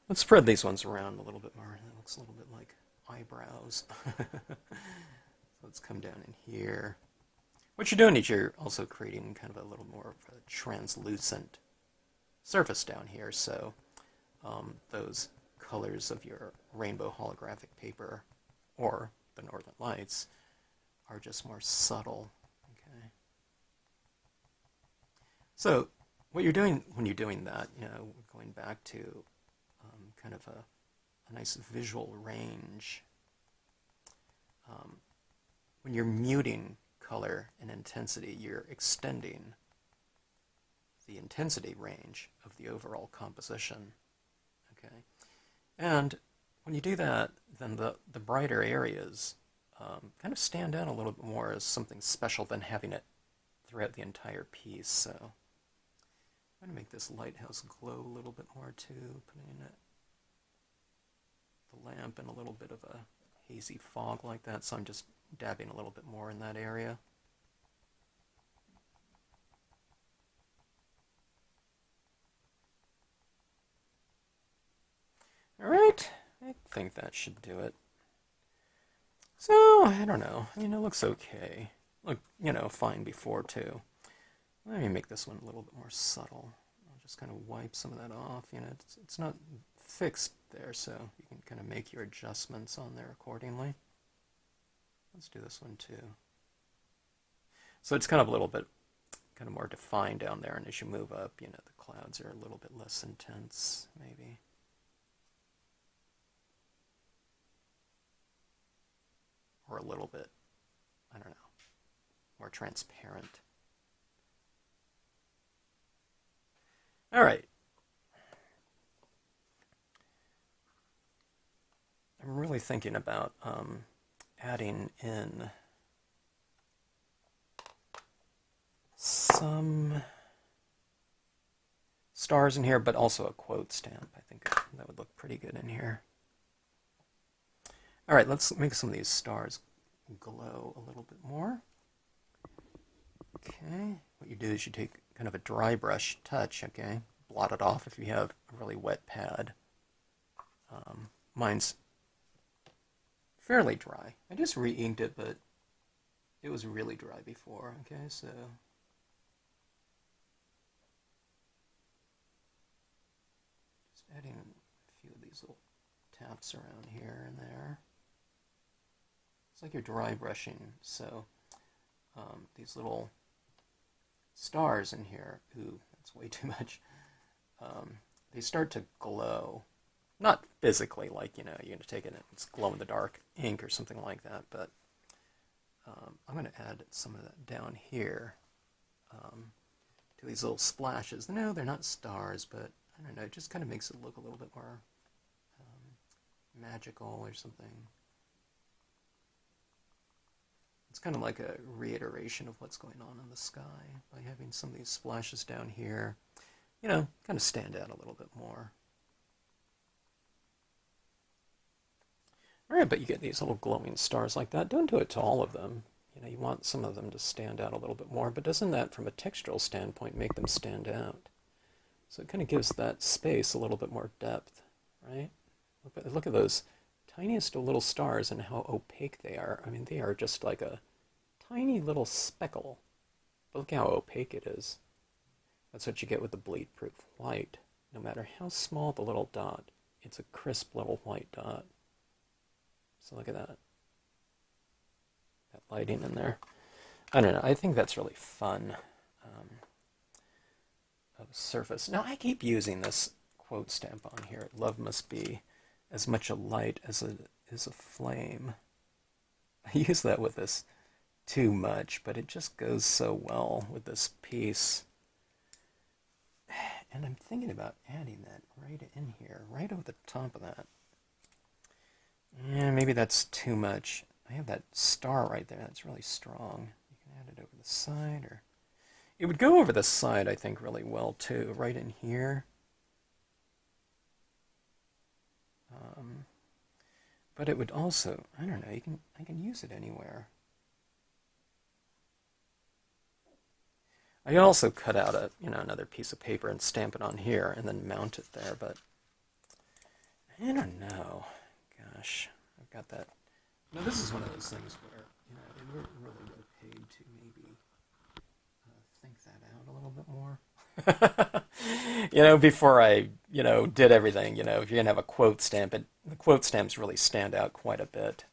Let's spread these ones around a little bit more. It looks a little bit like eyebrows. So let's come down in here. What you're doing is you're also creating kind of a little more of a translucent surface down here, so those colors of your rainbow holographic paper or the Northern Lights are just more subtle. Okay. So what you're doing when you're doing that, we're going back to kind of a nice visual range. When you're muting color and intensity, you're extending the intensity range of the overall composition. Okay. And when you do that, then the brighter areas kind of stand out a little bit more as something special than having it throughout the entire piece. So I'm going to make this lighthouse glow a little bit more too, putting the lamp in a little bit of a hazy fog like that, so I'm just dabbing a little bit more in that area. Alright, I think that should do it. So, I don't know. I mean, it looks okay. Look, fine before too. Let me make this one a little bit more subtle. I'll just kind of wipe some of that off. It's not fixed there, so you can kind of make your adjustments on there accordingly. Let's do this one too. So it's kind of a little bit kind of more defined down there, and as you move up, the clouds are a little bit less intense, maybe. Or a little bit, I don't know, more transparent. All right. I'm really thinking about adding in some stars in here, but also a quote stamp. I think that would look pretty good in here. All right, let's make some of these stars glow a little bit more. Okay, what you do is you take kind of a dry brush touch, okay? Blot it off if you have a really wet pad. Mine's fairly dry. I just re-inked it, but it was really dry before, okay? So just adding a few of these little taps around here and there. It's like you're dry brushing, so these little stars in here, ooh, that's way too much, they start to glow. Not physically, like, you're going to take it and it's glow-in-the-dark ink or something like that, but I'm going to add some of that down here to these little splashes. No, they're not stars, but I don't know, it just kind of makes it look a little bit more magical or something. It's kind of like a reiteration of what's going on in the sky by having some of these splashes down here, kind of stand out a little bit more. All right, but you get these little glowing stars like that. Don't do it to all of them. You want some of them to stand out a little bit more, but doesn't that, from a textural standpoint, make them stand out? So it kind of gives that space a little bit more depth, right? Look at those tiniest little stars and how opaque they are. I mean, they are just like a tiny little speckle. But look how opaque it is. That's what you get with the bleed-proof white. No matter how small the little dot, it's a crisp little white dot. So look at that. That lighting in there. I don't know. I think that's really fun of surface. Now, I keep using this quote stamp on here. Love must be as much a light as it is a flame. I use that with this too much, but it just goes so well with this piece. And I'm thinking about adding that right in here, right over the top of that. Yeah, maybe that's too much. I have that star right there. That's really strong. You can add it over the side, or it would go over the side, I think, really well too, right in here. But it would also, I don't know, I can use it anywhere. I can also cut out another piece of paper and stamp it on here and then mount it there, but I don't know. Gosh, I've got that. This is one of those things where, it really would have paid to maybe think that out a little bit more. Before I, did everything, if you're going to have a quote stamp, the quote stamps really stand out quite a bit.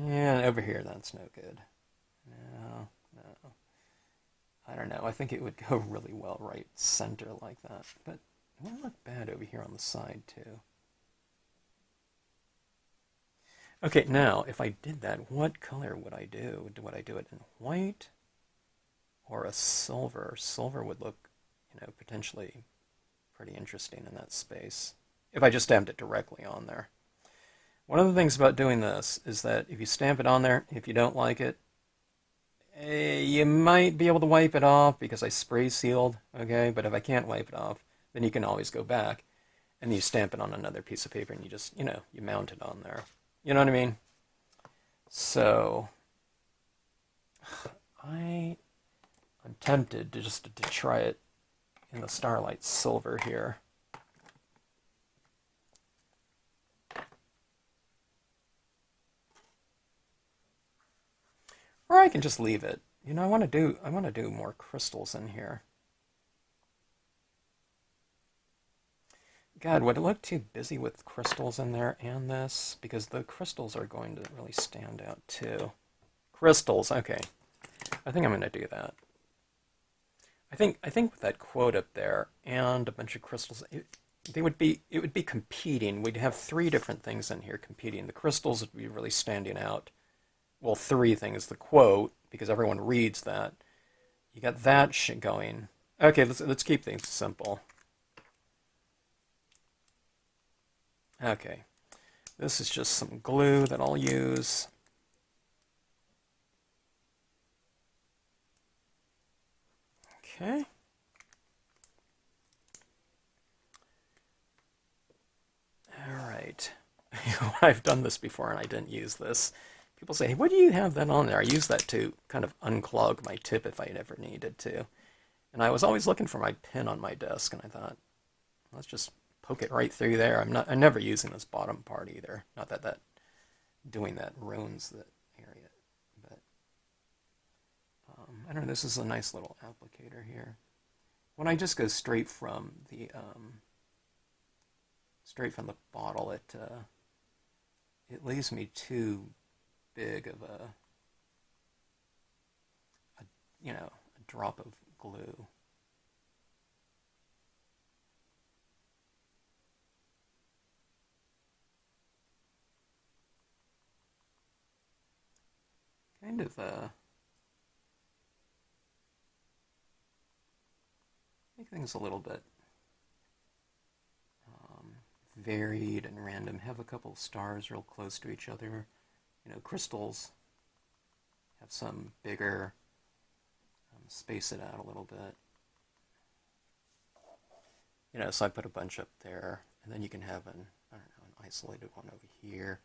Yeah, over here, that's no good. No. I don't know. I think it would go really well right center like that. But it wouldn't look bad over here on the side, too. Okay, now, if I did that, what color would I do? Would I do it in white or a silver? Silver would look, potentially pretty interesting in that space if I just stamped it directly on there. One of the things about doing this is that if you stamp it on there, if you don't like it, You might be able to wipe it off because I spray sealed, okay? But if I can't wipe it off, then you can always go back and you stamp it on another piece of paper and you just, you mount it on there. You know what I mean? So, I'm tempted to just to try it in the Starlight Silver here. Or I can just leave it. I want to do more crystals in here. God, would it look too busy with crystals in there and this? Because the crystals are going to really stand out too. Crystals, okay. I think I'm going to do that. I think with that quote up there and a bunch of crystals, it would be competing. We'd have three different things in here competing. The crystals would be really standing out. Well, three things. The quote, because everyone reads that. You got that shit going. Okay, let's keep things simple. Okay, this is just some glue that I'll use. Okay. All right. I've done this before and I didn't use this. People say, hey, what do you have that on there? I use that to kind of unclog my tip if I ever needed to. And I was always looking for my pin on my desk, and I thought, let's just poke it right through there. I'm never using this bottom part either. Not that doing that ruins the area, but I don't know. This is a nice little applicator here. When I just go straight from the bottle, it leaves me too big of a drop of glue. Kind of make things a little bit varied and random. Have a couple stars real close to each other. Crystals have some bigger. Space it out a little bit. So I put a bunch up there, and then you can have an isolated one over here.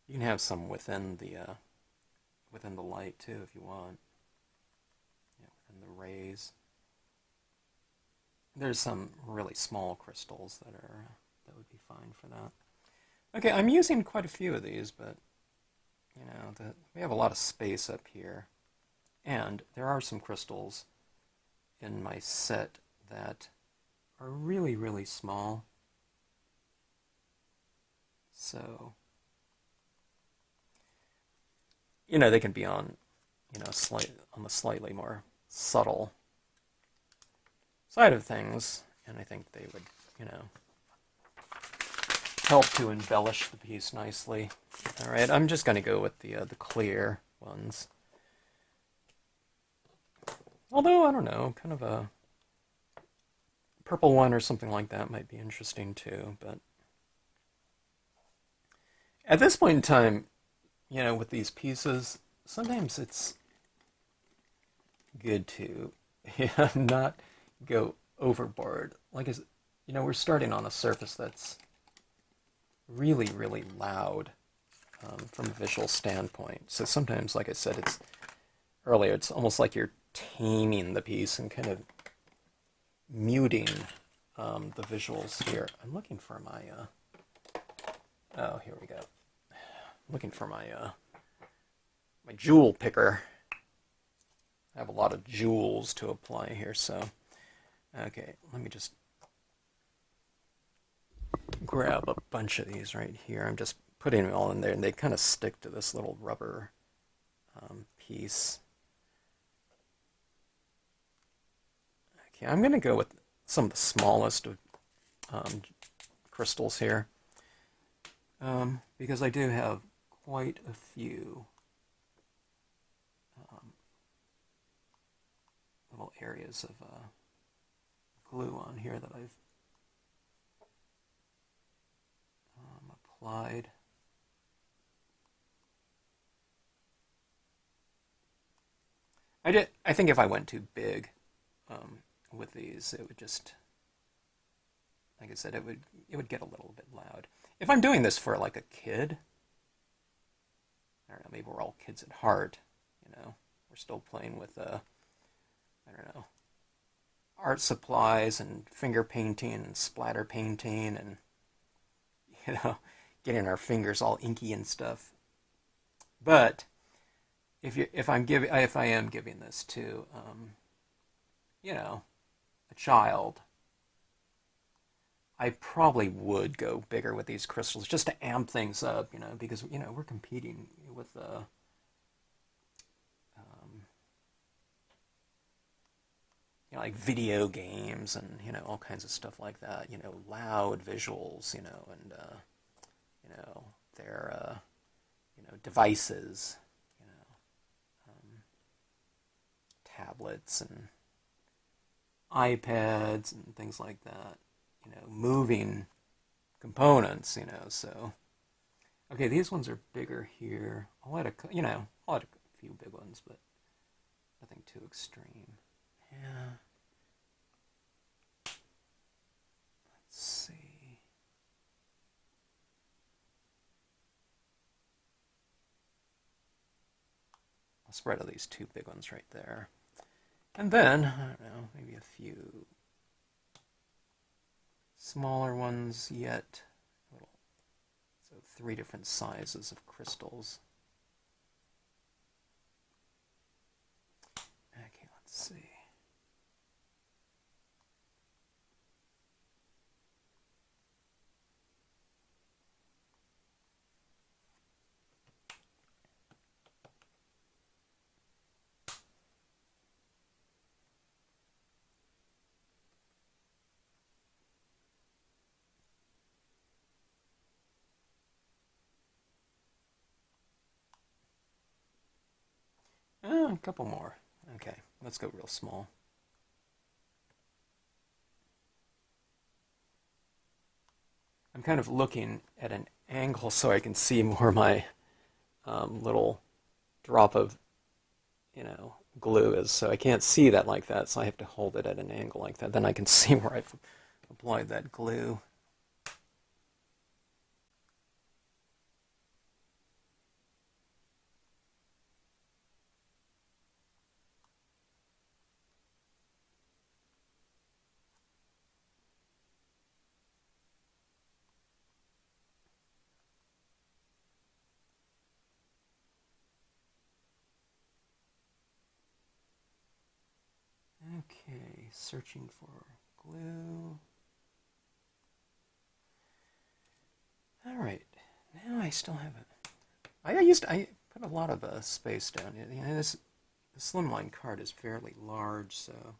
You can have some within the light too if you want. Within the rays. There's some really small crystals that would be fine for that. Okay, I'm using quite a few of these, but we have a lot of space up here, and there are some crystals in my set that are really, really small. So they can be on, on the slightly more subtle side of things, and I think they would, help to embellish the piece nicely. All right, I'm just going to go with the clear ones. Although, I don't know, kind of a purple one or something like that might be interesting too, but at this point in time, with these pieces, sometimes it's good to not go overboard. Like, we're starting on a surface that's really, really loud from a visual standpoint. So sometimes, like I said, earlier, it's almost like you're taming the piece and kind of muting the visuals here. I'm looking for my, oh, here we go. Looking for my my jewel picker. I have a lot of jewels to apply here, so okay, let me just grab a bunch of these right here. I'm just putting them all in there, and they kind of stick to this little rubber piece. Okay, I'm going to go with some of the smallest of crystals here, because I do have quite a few little areas of glue on here that I've applied. I think if I went too big with these, it would just, like I said, it would get a little bit loud. If I'm doing this for like a kid, I don't know, maybe we're all kids at heart, you know, we're still playing with I don't know, art supplies and finger painting and splatter painting and, you know, getting our fingers all inky and stuff. But if I am giving this to you know, a child, I probably would go bigger with these crystals just to amp things up, you know, because, you know, we're competing with you know, like video games and, you know, all kinds of stuff like that, you know, loud visuals, you know, and you know, their you know, devices, you know, tablets and iPads and things like that, you know, moving components, you know, so. Okay, these ones are bigger here. You know, I'll add a few big ones, but nothing too extreme. Yeah. Let's see. I'll spread out these two big ones right there. And then, I don't know, maybe a few smaller ones yet. So 3 different sizes of crystals. Okay, let's see. A couple more. Okay, let's go real small. I'm kind of looking at an angle so I can see more my little drop of, you know, glue is. So I can't see that like that, so I have to hold it at an angle like that. Then I can see where I've applied that glue. Okay, searching for glue. All right, now I still have it. I put a lot of space down. You know, the slimline card is fairly large, so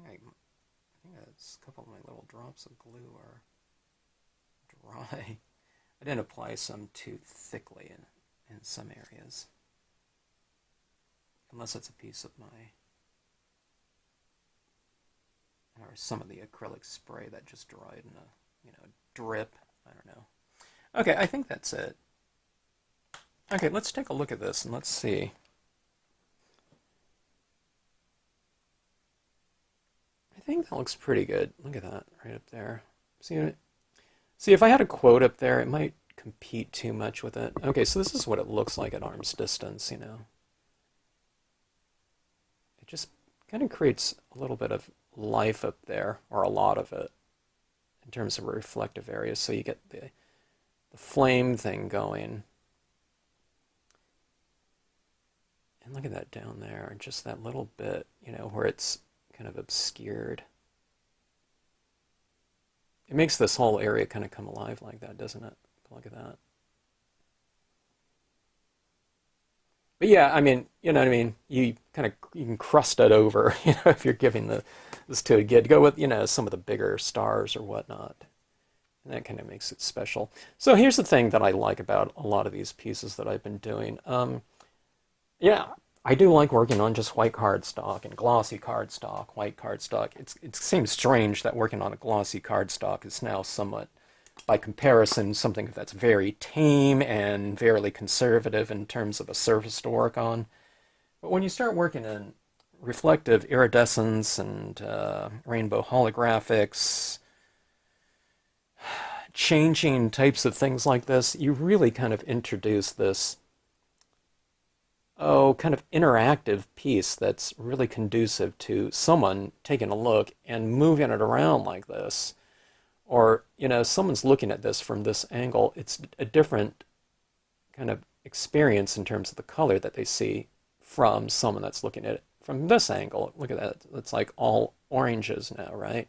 I think a couple of my little drops of glue are dry. I didn't apply some too thickly in some areas, unless it's a piece of my, or some of the acrylic spray that just dried in a, you know, drip. I don't know. Okay, I think that's it. Okay, let's take a look at this and let's see. I think that looks pretty good. Look at that right up there. See, if I had a quote up there, it might compete too much with it. Okay, so this is what it looks like at arm's distance, you know. It just kind of creates a little bit of life up there, or a lot of it, in terms of reflective areas. So you get the flame thing going. And look at that down there, just that little bit, you know, where it's kind of obscured. It makes this whole area kind of come alive like that, doesn't it? Look at that. But yeah, I mean, you know what I mean? You can crust it over, if you're giving this to a kid. Go with, some of the bigger stars or whatnot. And that kind of makes it special. So here's the thing that I like about a lot of these pieces that I've been doing. Yeah, I do like working on just white cardstock and glossy cardstock, white cardstock. It seems strange that working on a glossy cardstock is now somewhat, by comparison, something that's very tame and fairly conservative in terms of a surface to work on. But when you start working in reflective iridescence and rainbow holographics, changing types of things like this, you really kind of introduce this kind of interactive piece that's really conducive to someone taking a look and moving it around like this. Or, someone's looking at this from this angle. It's a different kind of experience in terms of the color that they see from someone that's looking at it from this angle. Look at that. It's like all oranges now, right?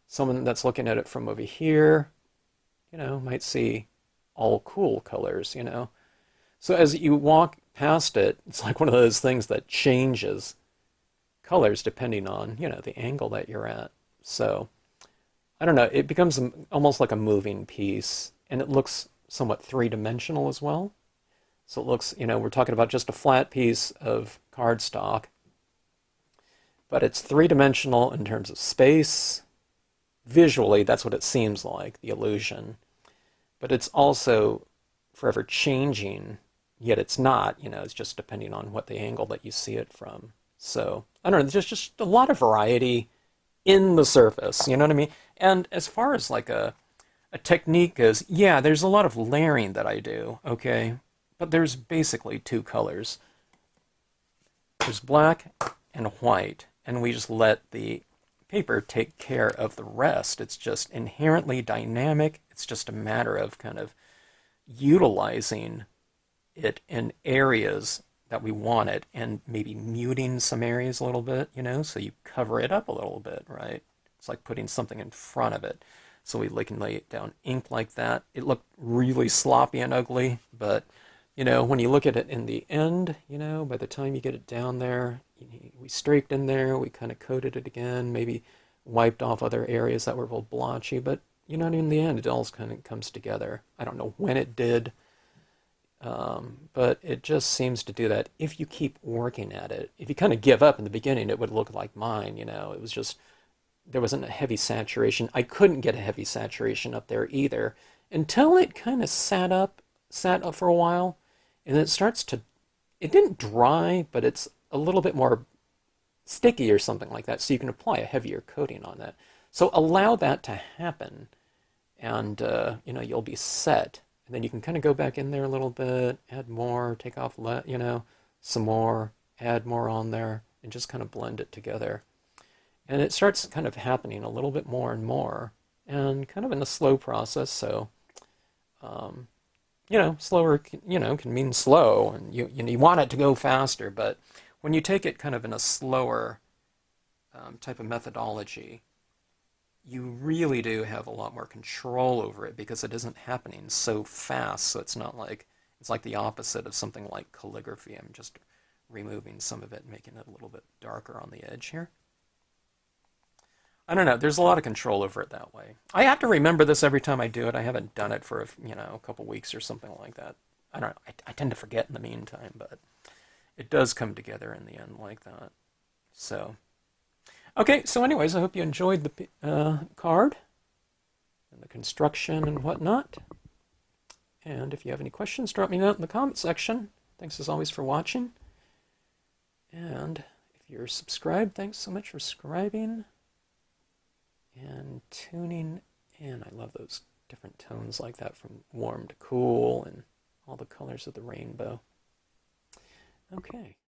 Someone that's looking at it from over here, might see all cool colors. So as you walk past it, it's like one of those things that changes colors depending on, the angle that you're at. So I don't know, it becomes almost like a moving piece, and it looks somewhat three-dimensional as well. So it looks, we're talking about just a flat piece of cardstock, but it's three-dimensional in terms of space. Visually, that's what it seems like, the illusion. But it's also forever changing, yet it's not, it's just depending on what the angle that you see it from. So, I don't know, there's just a lot of variety in the surface, you know what I mean? And as far as like a technique goes, yeah, there's a lot of layering that I do, okay? But there's basically two colors. There's black and white, and we just let the paper take care of the rest. It's just inherently dynamic. It's just a matter of kind of utilizing it in areas that we want it and maybe muting some areas a little bit, so you cover it up a little bit, right? It's like putting something in front of it. So we can lay down ink like that. It looked really sloppy and ugly, but when you look at it in the end, by the time you get it down there, we streaked in there, we kind of coated it again, maybe wiped off other areas that were a little blotchy, but in the end, it all kind of comes together. I don't know when it did, but it just seems to do that if you keep working at it. If you kind of give up in the beginning, it would look like mine, It was just, there wasn't a heavy saturation. I couldn't get a heavy saturation up there either until it kind of sat up for a while, and it didn't dry, but it's a little bit more sticky or something like that, so you can apply a heavier coating on that. So allow that to happen, and you'll be set. And then you can kind of go back in there a little bit, add more, take off, some more, add more on there, and just kind of blend it together. And it starts kind of happening a little bit more and more, and kind of in a slow process. So, slower, can mean slow, and you want it to go faster. But when you take it kind of in a slower type of methodology, you really do have a lot more control over it because it isn't happening so fast. So it's not like, it's like the opposite of something like calligraphy. I'm just removing some of it and making it a little bit darker on the edge here. I don't know. There's a lot of control over it that way. I have to remember this every time I do it. I haven't done it for a couple weeks or something like that. I don't know. I tend to forget in the meantime, but it does come together in the end like that. So, okay. So, anyways, I hope you enjoyed the card and the construction and whatnot. And if you have any questions, drop me a note in the comment section. Thanks as always for watching. And if you're subscribed, thanks so much for subscribing and tuning in. I love those different tones like that, from warm to cool and all the colors of the rainbow. Okay.